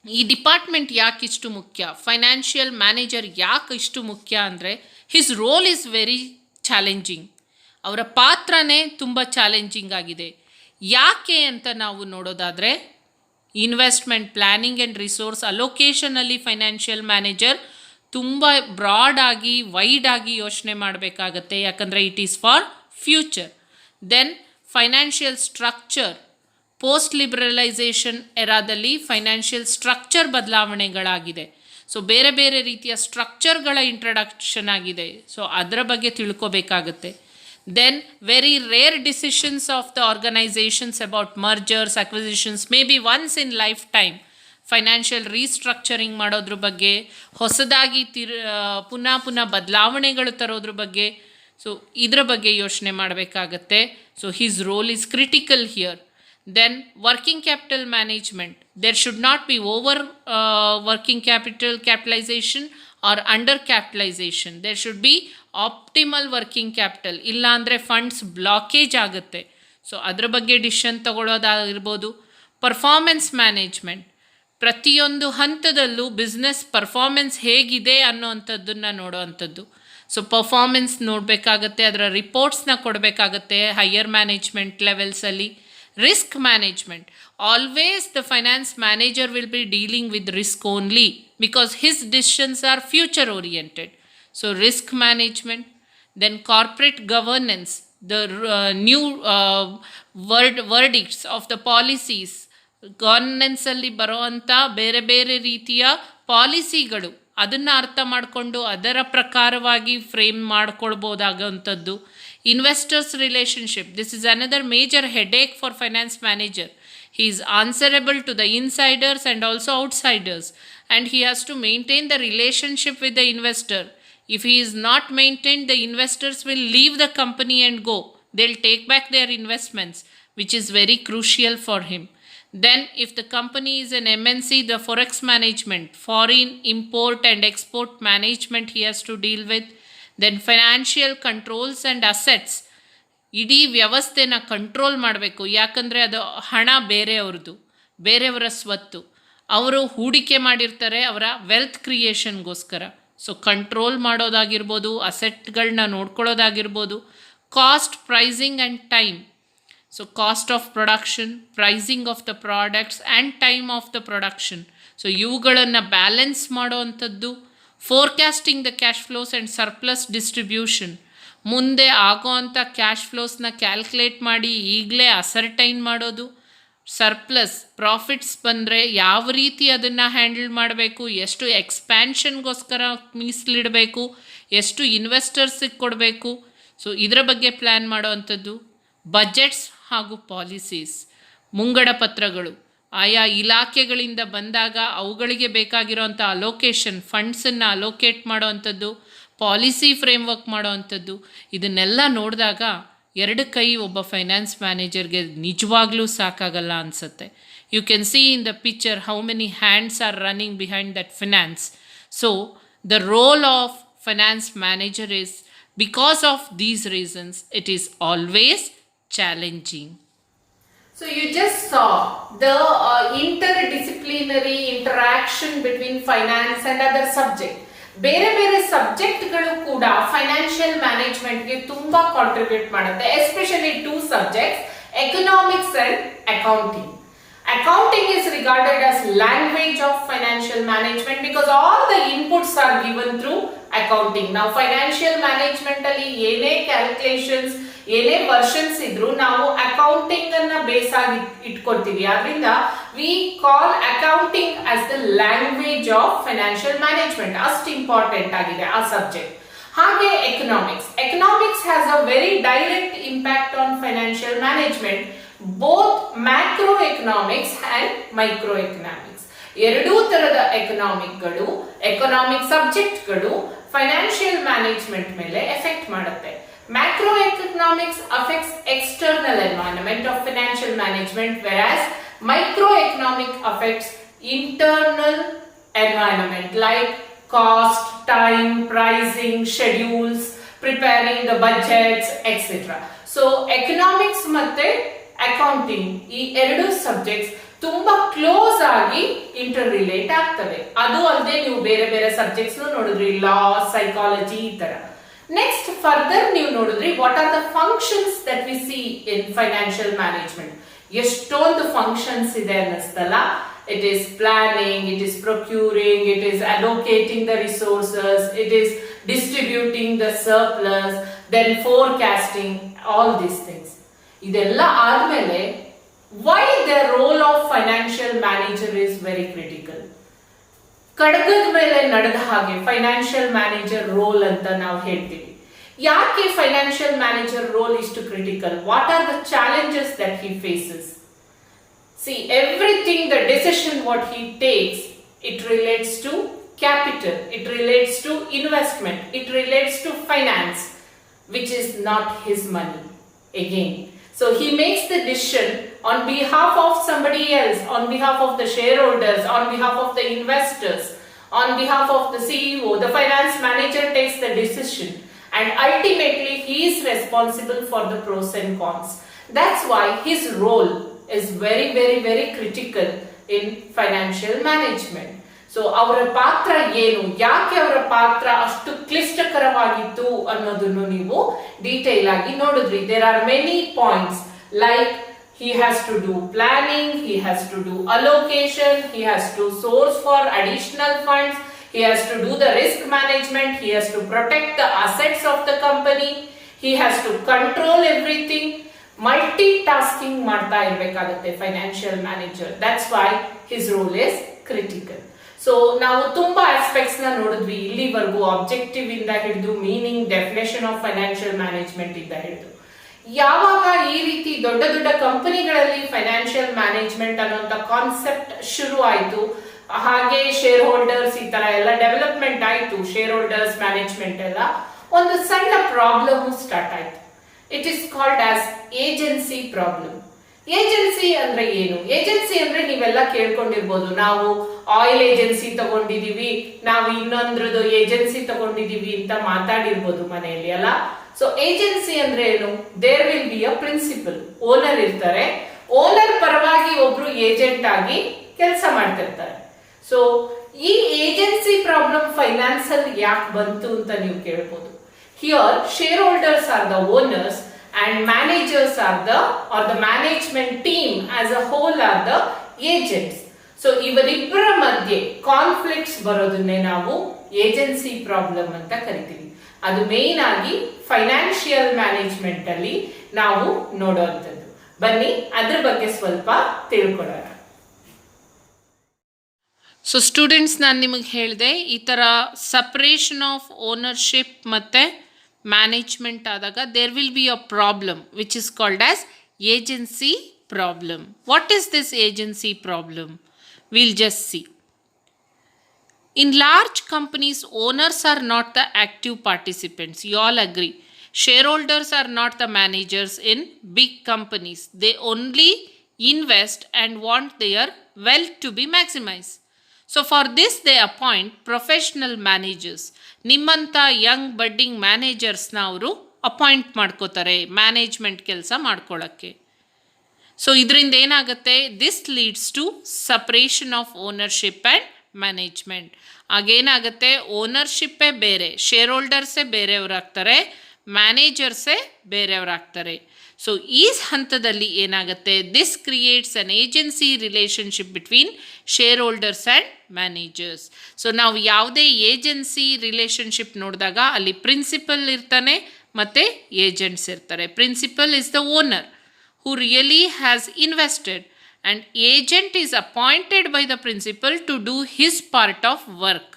ಈ ಡಿಪಾರ್ಟ್ಮೆಂಟ್ ಯಾಕೆ ಇಷ್ಟು ಮುಖ್ಯ, ಫೈನಾನ್ಷಿಯಲ್ ಮ್ಯಾನೇಜರ್ ಯಾಕೆ ಇಷ್ಟು ಮುಖ್ಯ ಅಂದರೆ, his role is very challenging. ಅವರ ಪಾತ್ರನೇ ತುಂಬ ಚಾಲೆಂಜಿಂಗ್ ಆಗಿದೆ. ಯಾಕೆ ಅಂತ ನಾವು ನೋಡೋದಾದರೆ, ಇನ್ವೆಸ್ಟ್ಮೆಂಟ್ ಪ್ಲ್ಯಾನಿಂಗ್ ಆ್ಯಂಡ್ ರಿಸೋರ್ಸ್ ಅಲೋಕೇಶನಲ್ಲಿ ಫೈನಾನ್ಷಿಯಲ್ ಮ್ಯಾನೇಜರ್ ತುಂಬ ಬ್ರಾಡಾಗಿ ವೈಡಾಗಿ ಯೋಚನೆ ಮಾಡಬೇಕಾಗತ್ತೆ, ಯಾಕಂದರೆ it is for future. Then financial structure, post liberalisation ಎರಾದಲ್ಲಿ ಫೈನಾನ್ಷಿಯಲ್ ಸ್ಟ್ರಕ್ಚರ್ ಬದಲಾವಣೆಗಳಾಗಿದೆ. ಸೊ ಬೇರೆ ಬೇರೆ ರೀತಿಯ ಸ್ಟ್ರಕ್ಚರ್ಗಳ ಇಂಟ್ರಡಕ್ಷನ್ ಆಗಿದೆ. ಸೊ ಅದರ ಬಗ್ಗೆ ತಿಳ್ಕೊಬೇಕಾಗತ್ತೆ. Then very rare decisions of the organisations about mergers, acquisitions, maybe once in lifetime. Financial restructuring ಮಾಡೋದ್ರ ಬಗ್ಗೆ, ಹೊಸದಾಗಿ ಪುನಃ ಬದಲಾವಣೆಗಳು ತರೋದ್ರ ಬಗ್ಗೆ. ಸೊ ಇದರ ಬಗ್ಗೆ ಯೋಚನೆ ಮಾಡಬೇಕಾಗತ್ತೆ. So his role is critical here. Then working capital management. There should not be over working capitalization or under capitalization. There should be optimal working capital. ಇಲ್ಲ ಅಂದರೆ ಫಂಡ್ಸ್ ಬ್ಲಾಕೇಜ್ ಆಗುತ್ತೆ. ಸೊ ಅದರ ಬಗ್ಗೆ ಡಿಸಿಷನ್ ತಗೊಳ್ಳೋದಾಗಿರ್ಬೋದು. ಪರ್ಫಾರ್ಮೆನ್ಸ್ ಮ್ಯಾನೇಜ್ಮೆಂಟ್, ಪ್ರತಿಯೊಂದು ಹಂತದಲ್ಲೂ ಬಿಸ್ನೆಸ್ ಪರ್ಫಾರ್ಮೆನ್ಸ್ ಹೇಗಿದೆ ಅನ್ನೋವಂಥದ್ದನ್ನು ನೋಡೋ ಅಂಥದ್ದು. ಸೊ ಪರ್ಫಾರ್ಮೆನ್ಸ್ ನೋಡಬೇಕಾಗತ್ತೆ, ಅದರ ರಿಪೋರ್ಟ್ಸ್ನ ಕೊಡಬೇಕಾಗತ್ತೆ ಹೈಯರ್ ಮ್ಯಾನೇಜ್ಮೆಂಟ್ ಲೆವೆಲ್ಸಲ್ಲಿ. Risk management. Always the finance manager will be dealing with risk only because his decisions are future oriented. So risk management. Then corporate governance. The new verdicts of the policies. Governance ಅಲ್ಲಿ ಬರುವಂಥ ಬೇರೆ ಬೇರೆ ರೀತಿಯ ಪಾಲಿಸಿಗಳು, ಅದನ್ನು ಅರ್ಥ ಮಾಡಿಕೊಂಡು ಅದರ ಪ್ರಕಾರವಾಗಿ frame ಮಾಡ್ಕೊಳ್ಬೋದಾಗುವಂಥದ್ದು. Investors relationship. This is another major headache for finance manager. He is answerable to the insiders and also outsiders, and he has to maintain the relationship with the investor. If he is not maintained, the investors will leave the company and go. They'll take back their investments, which is very crucial for him. Then if the company is an MNC, the forex management, foreign import and export management he has to deal with. Then financial controls and assets. ಇಡೀ ವ್ಯವಸ್ಥೆನ ಕಂಟ್ರೋಲ್ ಮಾಡಬೇಕು, ಯಾಕಂದರೆ ಅದು ಹಣ ಬೇರೆಯವ್ರದ್ದು, ಬೇರೆಯವರ ಸ್ವತ್ತು. ಅವರು ಹೂಡಿಕೆ ಮಾಡಿರ್ತಾರೆ ಅವರ ವೆಲ್ತ್ ಕ್ರಿಯೇಷನ್ಗೋಸ್ಕರ. ಸೊ ಕಂಟ್ರೋಲ್ ಮಾಡೋದಾಗಿರ್ಬೋದು, ಅಸೆಟ್ಗಳನ್ನ ನೋಡ್ಕೊಳ್ಳೋದಾಗಿರ್ಬೋದು. Cost, pricing and time. So cost of production, pricing of the products and time of the production. So ಇವುಗಳನ್ನು ಬ್ಯಾಲೆನ್ಸ್ ಮಾಡೋ ಅಂಥದ್ದು. Forecasting the cash flows and surplus distribution. ಮುಂದೆ ಆಗೋವಂಥ ಕ್ಯಾಶ್ ಫ್ಲೋಸ್ನ ಕ್ಯಾಲ್ಕುಲೇಟ್ ಮಾಡಿ ಈಗಲೇ ಅಸರ್ಟೈನ್ ಮಾಡೋದು. ಸರ್ಪ್ಲಸ್ ಪ್ರಾಫಿಟ್ಸ್ ಬಂದರೆ ಯಾವ ರೀತಿ ಅದನ್ನು ಹ್ಯಾಂಡಲ್ ಮಾಡಬೇಕು, ಎಷ್ಟು ಎಕ್ಸ್ಪ್ಯಾನ್ಷನ್ಗೋಸ್ಕರ ಮೀಸಲಿಡಬೇಕು, ಎಷ್ಟು ಇನ್ವೆಸ್ಟರ್ಸಿಗೆ ಕೊಡಬೇಕು, ಸೊ ಇದರ ಬಗ್ಗೆ ಪ್ಲ್ಯಾನ್ ಮಾಡೋವಂಥದ್ದು. ಬಜೆಟ್ಸ್ ಹಾಗೂ ಪಾಲಿಸೀಸ್, ಮುಂಗಡ ಪತ್ರಗಳು ಆಯಾ ಇಲಾಖೆಗಳಿಂದ ಬಂದಾಗ ಅವುಗಳಿಗೆ ಬೇಕಾಗಿರೋವಂಥ ಅಲೋಕೇಶನ್ ಫಂಡ್ಸನ್ನು ಅಲೋಕೇಟ್ ಮಾಡೋವಂಥದ್ದು, ಪಾಲಿಸಿ ಫ್ರೇಮ್ವರ್ಕ್ ಮಾಡೋವಂಥದ್ದು, ಇದನ್ನೆಲ್ಲ ನೋಡಿದಾಗ ಎರಡು ಕೈ ಒಬ್ಬ ಫೈನಾನ್ಸ್ ಮ್ಯಾನೇಜರ್ಗೆ ನಿಜವಾಗ್ಲೂ ಸಾಕಾಗಲ್ಲ ಅನಿಸುತ್ತೆ. You can see in the picture how many hands are running behind that finance. So the role of finance manager is, because of these reasons, it is always challenging. So you just saw the interdisciplinary interaction between finance and other subject. ಬೇರೆ ಬೇರೆ ಸಬ್ಜೆಕ್ಟ್ಗಳು ಕೂಡ ಫೈನಾನ್ಷಿಯಲ್ ಮ್ಯಾನೇಜ್ಮೆಂಟ್ಗೆ ತುಂಬಾ ಕಾಂಟ್ರಿಬ್ಯೂಟ್ ಮಾಡುತ್ತೆ, especially two subjects, economics and accounting. Accounting is regarded as language of financial management because all the inputs are given through accounting. Now financial management ಅಲ್ಲಿ ಏನೇ ಕ್ಯಾಲ್ಕುಲೇಷನ್ಸ್ ಏನೇ ವರ್ಷನ್ಸ್ ಇದ್ರು ನಾವು ಅಕೌಂಟಿಂಗ್ ಅನ್ನ ಬೇಸ್ ಆಗಿ ಇಟ್ಕೊಳ್ತೀವಿ. ಆದ್ರಿಂದ we call accounting as the language of financial management. ಅಷ್ಟು ಇಂಪಾರ್ಟೆಂಟ್ ಆಗಿದೆ ಆ ಸಬ್ಜೆಕ್ಟ್. ಹಾಗೆ economics has a very direct impact on financial management, both macroeconomics and microeconomics. ಎರಡೂ ತರದ ಎಕನಾಮಿಕ್ ಸಬ್ಜೆಕ್ಟ್ಗಳು ಫೈನಾನ್ಷಿಯಲ್ ಮ್ಯಾನೇಜ್ಮೆಂಟ್ ಮೇಲೆ ಎಫೆಕ್ಟ್ ಮಾಡುತ್ತೆ. Macroeconomics affects external environment of financial management, whereas microeconomic affects internal environment like cost, time, pricing, schedules, preparing the budgets, etc. So economics ಮತ್ತೆ ಅಕೌಂಟಿಂಗ್ ಈ ಎರಡು ಸಬ್ಜೆಕ್ಟ್ಸ್ ತುಂಬಾ ಕ್ಲೋಸ್ ಆಗಿ ಇಂಟರ್ ರಿಲೇಟ್ ಆಗ್ತವೆ. ಅದು ಅಲ್ಲದೆ ನೀವು ಬೇರೆ ಬೇರೆ ಸಬ್ಜೆಕ್ಟ್ಸ್ ನೋಡಿದ್ರಿ, ಲಾ, ಸೈಕಾಲಜಿ ಈ ತರ. ನೆಕ್ಸ್ಟ್ ಫರ್ದರ್ ನೀವು ನೋಡಿದ್ರಿ what are the functions that we C in financial management. ಎಷ್ಟೊಂದು ಫಂಕ್ಷನ್ಸ್ ಇದೆ ಅನ್ನಿಸ್ತಲ್ಲ. It is planning, it is procuring, it is allocating the resources, it is distributing the surplus, then forecasting, all these things. ಇದೆಲ್ಲ ಆದ್ಮೇಲೆ why the role of financial manager is very critical. ಕಡಗದ ಮೇಲೆ ನಡೆದ ಹಾಗೆ ಫೈನಾನ್ಷಿಯಲ್ ಮ್ಯಾನೇಜರ್ ರೋಲ್ ಅಂತ ನಾವು ಹೇಳ್ತೀವಿ. ಯಾಕೆ ಫೈನಾನ್ಷಿಯಲ್ ಮ್ಯಾನೇಜರ್ ರೋಲ್ ಇಷ್ಟು critical? What are the challenges that he faces? See, everything, the decision what he takes, it relates to capital, it relates to investment, it relates to finance, which is not his money again. So he makes the decision on behalf of somebody else, on behalf of the shareholders, on behalf of the investors, on behalf of the CEO. The finance manager takes the decision and ultimately he is responsible for the pros and cons. That's why his role is very, very, very critical in financial management. So ಅವರ ಪಾತ್ರ ಏನು, ಯಾಕೆ ಅವರ ಪಾತ್ರ ಅಷ್ಟು ಕ್ಲಿಷ್ಟಕರವಾಗಿತ್ತು ಅನ್ನೋದನ್ನು ನೀವು ಡೀಟೇಲ್ ಆಗಿ ನೋಡಿದ್ರಿ. There are many points like he has to do planning, he has to do allocation, he has to source for additional funds, he has to do the risk management, he has to protect the assets of the company, he has to control everything. Multitasking ಮಾಡ್ತಾ ಇರಬೇಕಾಗುತ್ತೆ financial manager. That's why his role is critical. So ನಾವು ತುಂಬಾ ಆಸ್ಪೆಕ್ಟ್ಸ್ ನ ನೋಡಿದ್ವಿ ಇಲ್ಲಿವರೆಗೂ, ಆಬ್ಜೆಕ್ಟಿವ್ ಇಂದ ಹಿಡಿದು meaning, definition of financial management ಇಂದ ಹಿಡಿದು. ಯಾವಾಗ ಈ ರೀತಿ ದೊಡ್ಡ ದೊಡ್ಡ ಕಂಪನಿಗಳಲ್ಲಿ ಫೈನಾನ್ಷಿಯಲ್ ಮ್ಯಾನೇಜ್ಮೆಂಟ್ ಅನ್ನೋಂಥ ಕಾನ್ಸೆಪ್ಟ್ ಶುರು ಆಯ್ತು, ಹಾಗೆ ಶೇರ್ ಹೋಲ್ಡರ್ಸ್ ಈ ತರ ಎಲ್ಲ ಡೆವಲಪ್ಮೆಂಟ್ ಆಯ್ತು, ಶೇರ್ ಹೋಲ್ಡರ್ಸ್ ಮ್ಯಾನೇಜ್ಮೆಂಟ್ ಎಲ್ಲ, ಒಂದು ಸಣ್ಣ ಪ್ರಾಬ್ಲಮ್ ಸ್ಟಾರ್ಟ್ ಆಯ್ತು. It is called as agency problem. Agency ಅಂದ್ರೆ ಏನು? ಏಜೆನ್ಸಿ ಅಂದ್ರೆ ನೀವೆಲ್ಲ ಕೇಳ್ಕೊಂಡಿರ್ಬೋದು, ನಾವು ಆಯಿಲ್ ಏಜೆನ್ಸಿ ತಗೊಂಡಿದೀವಿ, ನಾವು ಇನ್ನೊಂದ್ರದ್ದು ಏಜೆನ್ಸಿ ತಗೊಂಡಿದೀವಿ ಅಂತ ಮಾತಾಡಿರ್ಬೋದು ಮನೆಯಲ್ಲಿ ಅಲ್ಲ. ಸೊ ಏಜೆನ್ಸಿ ಅಂದ್ರೆ ಏನು? There will be a principal, owner ಇರ್ತಾರೆ, ಓನರ್ ಪರವಾಗಿ ಒಬ್ರು ಏಜೆಂಟ್ ಆಗಿ ಕೆಲಸ ಮಾಡ್ತಿರ್ತಾರೆ. ಸೊ ಈ ಏಜೆನ್ಸಿ ಪ್ರಾಬ್ಲಮ್ ಫೈನಾನ್ಸ್ ಅಲ್ಲಿ ಯಾಕೆ ಬಂತು ಅಂತ ನೀವು ಕೇಳ್ಬೋದು. Here shareholders are the owners and managers are the management team as a whole are the agents. So ಇವರಿಬ್ಬರ ಮಧ್ಯೆ ಕಾನ್ಫ್ಲಿಕ್ಟ್ಸ್ ಬರೋದನ್ನೇ ನಾವು ಏಜೆನ್ಸಿ ಪ್ರಾಬ್ಲಮ್ ಅಂತ ಕರಿತೀವಿ. ಅದು ಮೇನ್ ಆಗಿ ಫೈನಾನ್ಷಿಯಲ್ ಮ್ಯಾನೇಜ್ಮೆಂಟ್ ಅಲ್ಲಿ ನಾವು ನೋಡುವಂಥದ್ದು. ಬನ್ನಿ ಅದ್ರ ಬಗ್ಗೆ ಸ್ವಲ್ಪ ತಿಳ್ಕೊಳ್ಳೋಣ. ಸೊ ಸ್ಟೂಡೆಂಟ್ಸ್, ನಾನು ನಿಮಗೆ ಹೇಳಿದೆ ಈ ಥರ ಸಪ್ರೇಷನ್ ಆಫ್ ಓನರ್ಶಿಪ್ ಮತ್ತು ಮ್ಯಾನೇಜ್ಮೆಂಟ್ ಆದಾಗ there will be a problem which is called as agency problem. What is this agency problem? Will just see. In large companies, owners are not the active participants. You all agree. Shareholders are not the managers in big companies. They only invest and want their wealth to be maximized. So for this they appoint professional managers. ನಿಮ್ಮಂಥ ಯಂಗ್ ಬಡ್ಡಿಂಗ್ ಮ್ಯಾನೇಜರ್ಸ್ನ ಅವರು ಅಪಾಯಿಂಟ್ ಮಾಡ್ಕೋತಾರೆ ಮ್ಯಾನೇಜ್ಮೆಂಟ್ ಕೆಲಸ ಮಾಡ್ಕೊಳ್ಳೋಕ್ಕೆ. ಸೊ ಇದರಿಂದ ಏನಾಗುತ್ತೆ? This leads to separation of ownership and management. ಆಗೇನಾಗುತ್ತೆ? ಓನರ್ಶಿಪ್ಪೇ ಬೇರೆ, ಶೇರ್ ಹೋಲ್ಡರ್ಸೇ ಬೇರೆಯವರಾಗ್ತಾರೆ, ಮ್ಯಾನೇಜರ್ಸೇ ಬೇರೆಯವರಾಗ್ತಾರೆ. ಸೊ ಈ ಹಂತದಲ್ಲಿ ಏನಾಗುತ್ತೆ? This creates an agency relationship between share holders and managers. So ನಾವು ಯಾವುದೇ ಏಜೆನ್ಸಿ ರಿಲೇಷನ್ಶಿಪ್ ನೋಡಿದಾಗ ಅಲ್ಲಿ ಪ್ರಿನ್ಸಿಪಲ್ ಇರ್ತಾನೆ ಮತ್ತು ಏಜೆಂಟ್ಸ್ ಇರ್ತಾರೆ. Principal is the owner who really has invested, and agent is appointed by the principal to do his part of work.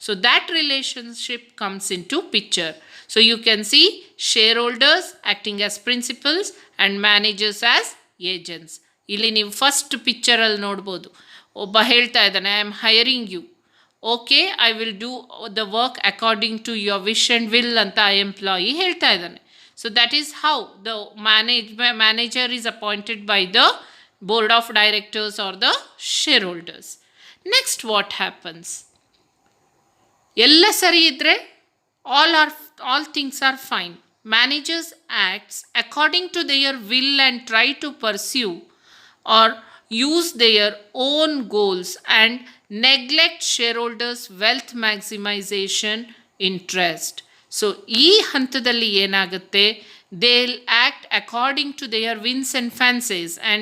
So that relationship comes into picture. So you can see shareholders acting as principals and managers as agents. ಇಲ್ಲಿ ನೀವು ಫಸ್ಟ್ ಪಿಕ್ಚರಲ್ಲಿ ನೋಡ್ಬೋದು, ಒಬ್ಬ ಹೇಳ್ತಾ ಇದ್ದಾನೆ, I am hiring you, okay I will do the work according to your wish and will ಅಂತ ಎಂಪ್ಲಾಯಿ ಹೇಳ್ತಾ ಇದ್ದಾನೆ. So that is how the manager is appointed by the board of directors or the shareholders. Next, what happens? ಎಲ್ಲ ಸರಿ ಇದ್ದರೆ all things are fine. Managers acts according to their will and try to pursue or use their own goals and neglect shareholders' wealth maximization interest. So ಈ ಹಂತದಲ್ಲಿ ಏನಾಗುತ್ತೆ? they'll act according to their whims and fancies and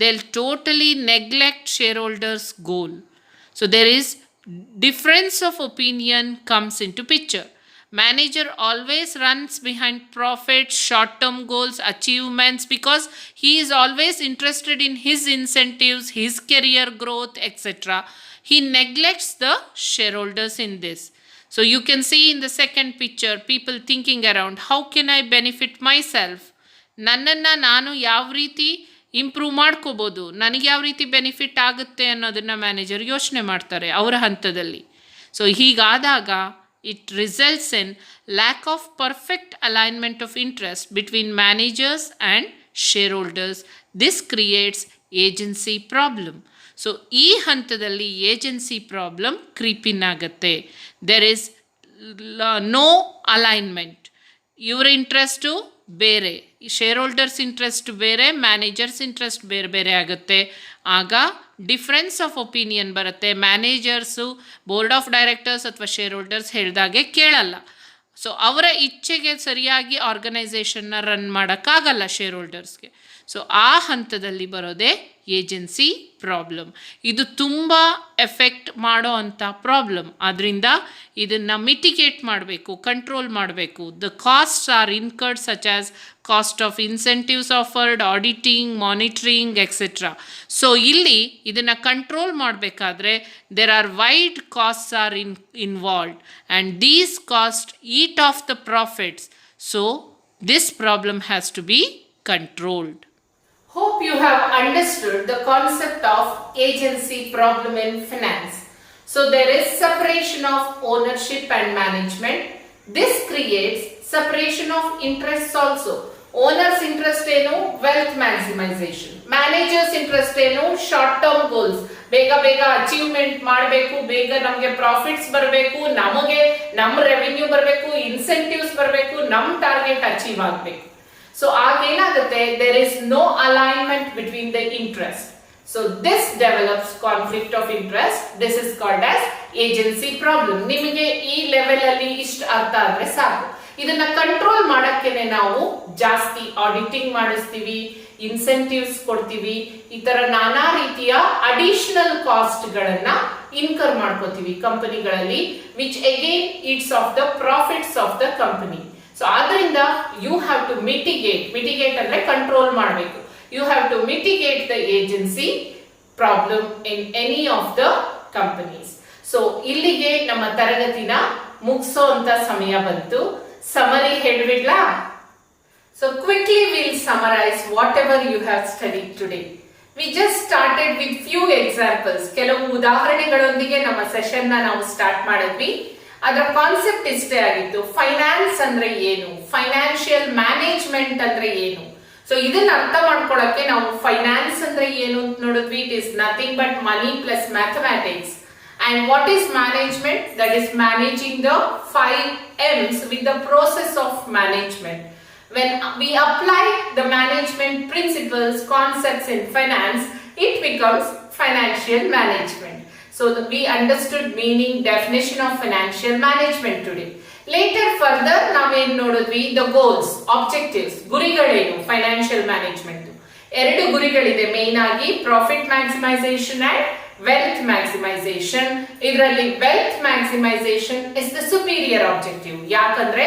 they'll totally neglect shareholders' goal. So there is difference of opinion comes into picture. Manager always runs behind profits, short-term goals, achievements, because he is always interested in his incentives, his career growth, etc. He neglects the shareholders in this. So you can see in the second picture, people thinking around, how can I benefit myself? ನನ್ನನ್ನು ನಾನು ಯಾವ ರೀತಿ ಇಂಪ್ರೂವ್ ಮಾಡ್ಕೋಬೋದು, ನನಗೆ ಯಾವ ರೀತಿ ಬೆನಿಫಿಟ್ ಆಗುತ್ತೆ ಅನ್ನೋದನ್ನು ಮ್ಯಾನೇಜರ್ ಯೋಚನೆ ಮಾಡ್ತಾರೆ ಅವರ ಹಂತದಲ್ಲಿ. ಸೊ ಹೀಗಾದಾಗ it results in lack of perfect alignment of interest between managers and shareholders. This creates agency problem. So ಈ ಹಂತದಲ್ಲಿ ಏಜೆನ್ಸಿ ಪ್ರಾಬ್ಲಮ್ ಕ್ರೀಪಿನ್ ಆಗುತ್ತೆ. There is no alignment. ಇವರ ಇಂಟ್ರೆಸ್ಟು ಬೇರೆ, ಶೇರ್ ಹೋಲ್ಡರ್ಸ್ ಇಂಟ್ರೆಸ್ಟ್ ಬೇರೆ, ಮ್ಯಾನೇಜರ್ಸ್ ಇಂಟ್ರೆಸ್ಟ್ ಬೇರೆ ಬೇರೆ ಆಗುತ್ತೆ. ಆಗ ಡಿಫ್ರೆನ್ಸ್ ಆಫ್ ಒಪಿನಿಯನ್ ಬರುತ್ತೆ. ಮ್ಯಾನೇಜರ್ಸು ಬೋರ್ಡ್ ಆಫ್ ಡೈರೆಕ್ಟರ್ಸ್ ಅಥವಾ ಶೇರ್ ಹೋಲ್ಡರ್ಸ್ ಹೇಳಿದಾಗೆ ಕೇಳಲ್ಲ. ಸೊ ಅವರ ಇಚ್ಛೆಗೆ ಸರಿಯಾಗಿ ಆರ್ಗನೈಸೇಷನ್ನ ರನ್ ಮಾಡೋಕ್ಕಾಗಲ್ಲ ಶೇರ್ ಹೋಲ್ಡರ್ಸ್ಗೆ. ಸೊ ಆ ಹಂತದಲ್ಲಿ ಬರೋದೇ ಏಜೆನ್ಸಿ ಪ್ರಾಬ್ಲಮ್. ಇದು ತುಂಬ ಎಫೆಕ್ಟ್ ಮಾಡೋ ಅಂಥ ಪ್ರಾಬ್ಲಮ್. ಆದ್ದರಿಂದ ಇದನ್ನು ಮಿಟಿಗೇಟ್ ಮಾಡಬೇಕು, ಕಂಟ್ರೋಲ್ ಮಾಡಬೇಕು. The costs are incurred such as cost of incentives offered, auditing, monitoring etcetera. So ಇಲ್ಲಿ ಇದನ್ನು ಕಂಟ್ರೋಲ್ ಮಾಡಬೇಕಾದ್ರೆ there are wide costs are involved and these cost eat off the profits. So this problem has to be controlled. Hope you have understood the concept of agency problem in finance. So there is separation of ownership and management. This creates separation of interests also. Owners interest ಏನು? Wealth maximization. Managers interest ಏನು? Short term goals. ಬೇಗ ಬೇಗ ಅಚೀವ್ಮೆಂಟ್ ಮಾಡಬೇಕು, ಬೇಗ ನಮಗೆ ಪ್ರಾಫಿಟ್ಸ್ ಬರಬೇಕು, ನಮಗೆ ನಮ್ಮ ರೆವಿನ್ಯೂ ಬರಬೇಕು, ಇನ್ಸೆಂಟಿವ್ಸ್ ಬರಬೇಕು, ನಮ್ಮ ಟಾರ್ಗೆಟ್ ಅಚೀವ್ ಆಗಬೇಕು. So ಆಗೇನಾಗುತ್ತೆ? there is no alignment between the interest. So this develops conflict of interest. This is called as agency problem. ನಿಮಗೆ ಈ ಲೆವೆಲ್ ಅಲ್ಲಿ ಇಷ್ಟು ಅರ್ಥ ಆದ್ರೆ ಸಾಕು. ಇದನ್ನ ಕಂಟ್ರೋಲ್ ಮಾಡಕ್ಕೇನೆ ನಾವು ಜಾಸ್ತಿ ಆಡಿಟಿಂಗ್ ಮಾಡಿಸ್ತೀವಿ, ಇನ್ಸೆಂಟಿವ್ಸ್ ಕೊಡ್ತೀವಿ, ಈ ತರ ನಾನಾ ರೀತಿಯ ಅಡಿಷನಲ್ ಕಾಸ್ಟ್ ಗಳನ್ನ ಇನ್ಕರ್ ಮಾಡ್ಕೋತೀವಿ ಕಂಪನಿಗಳಲ್ಲಿ, which again eats of the profits of the company. So ಆದ್ರಿಂದ ಯು ಹ್ಯಾವ್ ಟು ಮಿಟಿಗೇಟ್ ಅಂದ್ರೆ ಕಂಟ್ರೋಲ್ ಮಾಡಬೇಕು. You have to mitigate the agency problem in any of the companies. So ಇಲ್ಲಿಗೆ ನಮ್ಮ ತರಗತಿನ ಮುಗಿಸೋ ಅಂತ ಸಮಯ ಬಂತು. Summary ಹೇಳ್ಬಿಡ್ಲಾ? So quickly we'll summarize whatever you have studied today. We just started with few examples. ಕೆಲವು ಉದಾಹರಣೆಗಳೊಂದಿಗೆ ನಮ್ಮ ಸೆಷನ್ ನಾವು ಸ್ಟಾರ್ಟ್ ಮಾಡಿದ್ವಿ. ಅದರ ಕಾನ್ಸೆಪ್ಟ್ ಇಷ್ಟೇ ಆಗಿತ್ತು. ಫೈನಾನ್ಸ್ ಅಂದ್ರೆ ಏನು, ಫೈನಾನ್ಷಿಯಲ್ ಮ್ಯಾನೇಜ್ಮೆಂಟ್ ಅಂದ್ರೆ ಏನು. ಸೊ ಇದನ್ನ ಅರ್ಥ ಮಾಡ್ಕೊಳಕ್ಕೆ ನಾವು ಫೈನಾನ್ಸ್ ಅಂದ್ರೆ ಏನು ಅಂತ ನೋಡಿದ್ವಿ. It is nothing but money plus mathematics. And what is management? That is managing the 5 M's with the process of management. When we apply the management principles, concepts in finance, it becomes financial management. So we understood meaning, definition of financial management today. Later further ನಾವೇನ್ ನೋಡಿದ್ವಿ, the goals, objectives, ಗುರಿಗಳೇನು ಫೈನಾನ್ಷಿಯಲ್ ಮ್ಯಾನೇಜ್ಮೆಂಟ್. 2 ಗುರಿಗಳಿದೆ ಮೇನ್ ಆಗಿ, profit maximisation and wealth maximisation. ಇದರಲ್ಲಿ wealth maximisation is the superior objective. ಯಾಕಂದ್ರೆ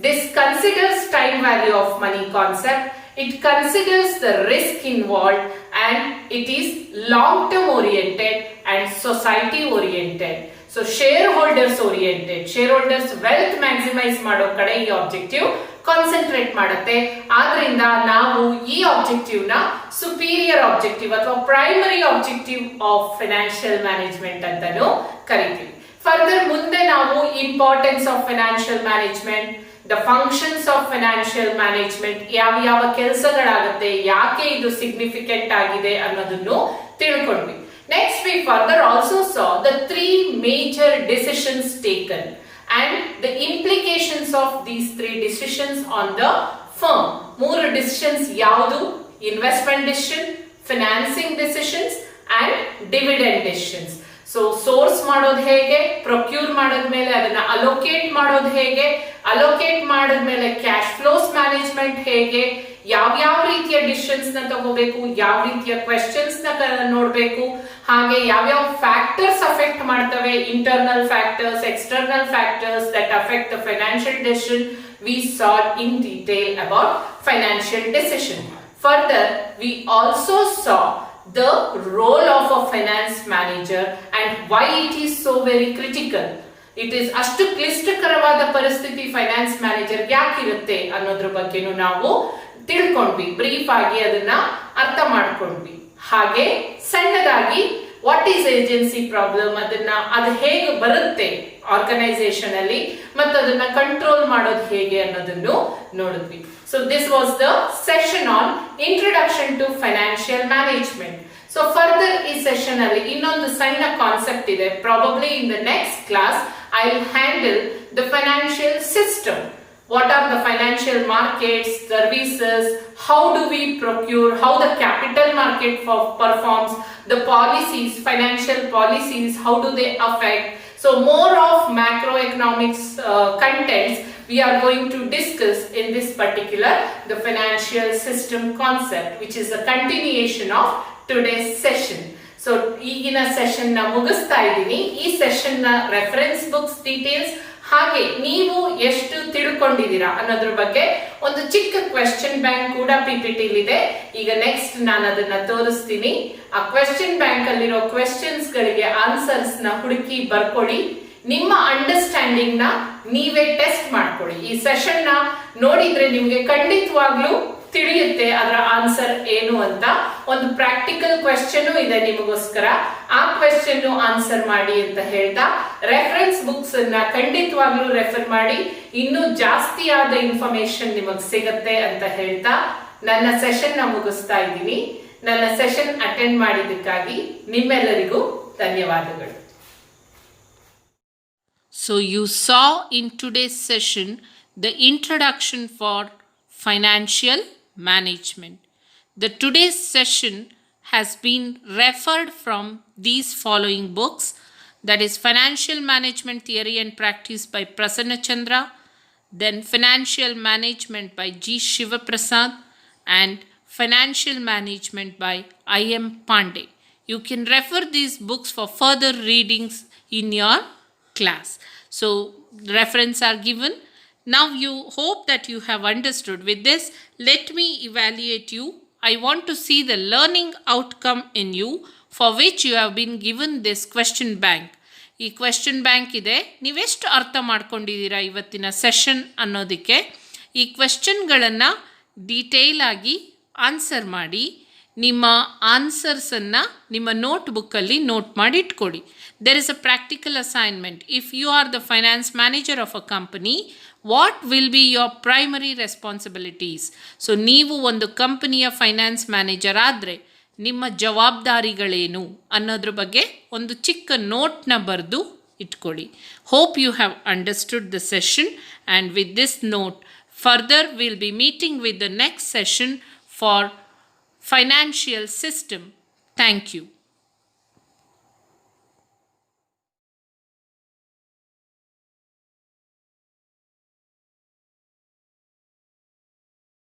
this considers time value of money concept, it considers the risk involved, and it is long term oriented and society oriented. So shareholders oriented, shareholders wealth maximize ಮಾಡೋ ಕಡೆ ಈ ಆಬ್ಜೆಕ್ಟಿವ್ ಕಾನ್ಸಂಟ್ರೇಟ್ ಮಾಡುತ್ತೆ. ಆದ್ರಿಂದ ನಾವು ಈ ಆಬ್ಜೆಕ್ಟಿವ್ ನ ಸುಪೀರಿಯರ್ ಆಬ್ಜೆಕ್ಟಿವ್ ಅಥವಾ primary objective of financial management ಅಂತಾನು ಕರಿತೀವಿ. ಫರ್ದರ್ ಮುಂದೆ ನಾವು importance of financial management, the functions of financial management, ಯಾವ ಕೆಲಸಗಳಾಗುತ್ತೆ, ಯಾಕೆ ಇದು ಸಿಗ್ನಿಫಿಕೆಂಟ್ ಆಗಿದೆ ಅನ್ನೋದನ್ನು ತಿಳ್ಕೊಂಡ್ವಿ. Next we further also saw the 3 major decisions taken and the implications of these 3 decisions on the firm. 3 decisions ಯಾವುದು? Investment decision, financing decisions and dividend decisions. So source ಮಾಡೋದು ಹೇಗೆ, ಪ್ರೊಕ್ಯೂರ್ ಮಾಡಿದ್ಮೇಲೆ ಅದನ್ನ ಅಲೋಕೇಟ್ ಮಾಡೋದು ಹೇಗೆ, ಅಲೋಕೇಟ್ ಮಾಡಿದ್ಮೇಲೆ ಕ್ಯಾಶ್ ಫ್ಲೋಸ್ ಮ್ಯಾನೇಜ್ಮೆಂಟ್ ಹೇಗೆ, ಯಾವ ರೀತಿಯ ಡಿಸಿಷನ್ಸ್ ನ ತಗೋಬೇಕು, ಯಾವ ರೀತಿಯ ಕ್ವೆಶ್ಚನ್ಸ್ ನ ನೋಡ್ಬೇಕು, ಹಾಗೆ ಯಾವ್ಯಾವ ಫ್ಯಾಕ್ಟರ್ಸ್ ಅಫೆಕ್ಟ್ ಮಾಡ್ತವೆ, internal factors, external factors that affect the financial decision. We saw in detail about financial decision. Further, we also saw the role of a finance manager and why it is so very critical. It is ಅಷ್ಟು ಕ್ಲಿಷ್ಟಕರವಾದ ಪರಿಸ್ಥಿತಿ ಫೈನಾನ್ಸ್ ಮ್ಯಾನೇಜರ್ ಯಾಕಿರುತ್ತೆ ಅನ್ನೋದ್ರ ಬಗ್ಗೆನೂ ನಾವು ತಿಳ್ಕೊಂಡ್ವಿ. ಬ್ರೀಫ್ ಆಗಿ ಅದನ್ನ ಅರ್ಥ ಮಾಡ್ಕೊಂಡ್ವಿ. ಹಾಗೆ ಸಣ್ಣದಾಗಿ ವಾಟ್ ಈಸ್ ಏಜೆನ್ಸಿ ಪ್ರಾಬ್ಲಮ್, ಅದು ಹೇಗೆ ಬರುತ್ತೆ ಆರ್ಗನೈಸೇಷನ್ ಅಲ್ಲಿ ಮತ್ತು ಅದನ್ನ ಕಂಟ್ರೋಲ್ ಮಾಡೋದು ಹೇಗೆ ಅನ್ನೋದನ್ನು ನೋಡಿದ್ವಿ. So this was the session on introduction to financial management. So further ಈ ಸೆಷನ್ ಅಲ್ಲಿ ಇನ್ನೊಂದು ಸಣ್ಣ ಕಾನ್ಸೆಪ್ಟ್ ಇದೆ. Probably in the next class I will handle the financial system. What are the financial markets, services, how do we procure, how the capital market performs, the policies, financial policies, how do they affect. So more of macroeconomics contents we are going to discuss in this particular the financial system concept, which is a continuation of today's session. So ಈಗಿನ ಸೆಷನ್ ನ ಮುಗಿಸ್ತಾ ಇದ್ದೀನಿ. ಈ ಸೆಷನ್ ನ ರೆಫರೆನ್ಸ್ ಬುಕ್ಸ್ ಡೀಟೇಲ್ಸ್ ಹಾಗೆ ನೀವು ಎಷ್ಟು ತಿಳ್ಕೊಂಡಿದ್ದೀರಾ ಅನ್ನೋದ್ರ ಬಗ್ಗೆ ಒಂದು ಚಿಕ್ಕ ಕ್ವೆಶ್ಚನ್ ಬ್ಯಾಂಕ್ ಕೂಡ PPT ಇದೆ. ಈಗ ನೆಕ್ಸ್ಟ್ ನಾನು ಅದನ್ನ ತೋರಿಸ್ತೀನಿ. ಆ ಕ್ವೆಶ್ಚನ್ ಬ್ಯಾಂಕ್ ಅಲ್ಲಿರೋ ಕ್ವೆಶ್ಚನ್ಸ್ ಗಳಿಗೆ ಆನ್ಸರ್ಸ್ ನ ಹುಡುಕಿ ಬರ್ಕೊಳ್ಳಿ. ನಿಮ್ಮ ಅಂಡರ್ಸ್ಟ್ಯಾಂಡಿಂಗ್ ನ ನೀವೇ ಟೆಸ್ಟ್ ಮಾಡ್ಕೊಳ್ಳಿ. ಈ ಸೆಷನ್ ನ ನೋಡಿದ್ರೆ ನಿಮ್ಗೆ ಖಂಡಿತವಾಗ್ಲೂ ತಿಳಿಯುತ್ತೆ ಅದರ ಆನ್ಸರ್ ಏನು ಅಂತ. ಒಂದು ಪ್ರಾಕ್ಟಿಕಲ್ ಕ್ವೆಶ್ಚನ್ ಇದೆ ನಿಮಗೋಸ್ಕರ, ಆ ಕ್ವೆಶ್ಚನ್ ಆನ್ಸರ್ ಮಾಡಿ ಅಂತ ಹೇಳ್ತಾ ರೆಫರೆನ್ಸ್ ಬುಕ್ಸ್ ಅನ್ನ ಖಂಡಿತವಾಗ್ಲೂ ರೆಫರ್ ಮಾಡಿ, ಇನ್ನೂ ಜಾಸ್ತಿ ಆದ ಇನ್ಫಾರ್ಮೇಶನ್ ನಿಮಗೆ ಸಿಗುತ್ತೆ ಅಂತ ಹೇಳ್ತಾ ನನ್ನ ಸೆಷನ್ ನ ಮುಗಿಸ್ತಾ ಇದ್ದೀನಿ. ನನ್ನ ಸೆಷನ್ ಅಟೆಂಡ್ ಮಾಡಿದ್ದಕ್ಕಾಗಿ ನಿಮ್ಮೆಲ್ಲರಿಗೂ ಧನ್ಯವಾದಗಳು. So you saw in today's session the introduction for financial management. The today's session has been referred from these following books, that is Financial Management Theory and Practice by Prasanna Chandra, then Financial Management by G. Shivaprasad, and Financial Management by I.M. Pandey. You can refer these books for further readings in your class. So reference are given. Now you hope that you have understood. With this, let me evaluate you I want to see the learning outcome in you for which you have been given this question bank. ಈ ಕ್ವೆಶ್ಚನ್ ಬ್ಯಾಂಕ್ ಇದೆ, ನೀವೆಷ್ಟು ಅರ್ಥ ಮಾಡ್ಕೊಂಡಿದ್ದೀರಾ ಇವತ್ತಿನ ಸೆಷನ್ ಅನ್ನೋದಕ್ಕೆ. ಈ ಕ್ವೆಶ್ಚನ್ಗಳನ್ನು ಡೀಟೇಲ್ ಆಗಿ ಆನ್ಸರ್ ಮಾಡಿ ನಿಮ್ಮ ಆನ್ಸರ್ಸನ್ನು ನಿಮ್ಮ ನೋಟ್ಬುಕ್ಕಲ್ಲಿ ನೋಟ್ ಮಾಡಿ ಇಟ್ಕೊಳ್ಳಿ. There is a practical assignment. If you are the finance manager of a company, what will be your primary responsibilities? So ನೀವು ಒಂದು ಕಂಪನಿಯ ಫೈನಾನ್ಸ್ ಮ್ಯಾನೇಜರ್ ಆದರೆ ನಿಮ್ಮ ಜವಾಬ್ದಾರಿಗಳೇನು ಅನ್ನೋದ್ರ ಬಗ್ಗೆ ಒಂದು ಚಿಕ್ಕ ನೋಟ್ನ ಬರೆದು ಇಟ್ಕೊಳ್ಳಿ. Hope you have understood the session, and with this note further will be meeting with the next session for financial system. Thank you.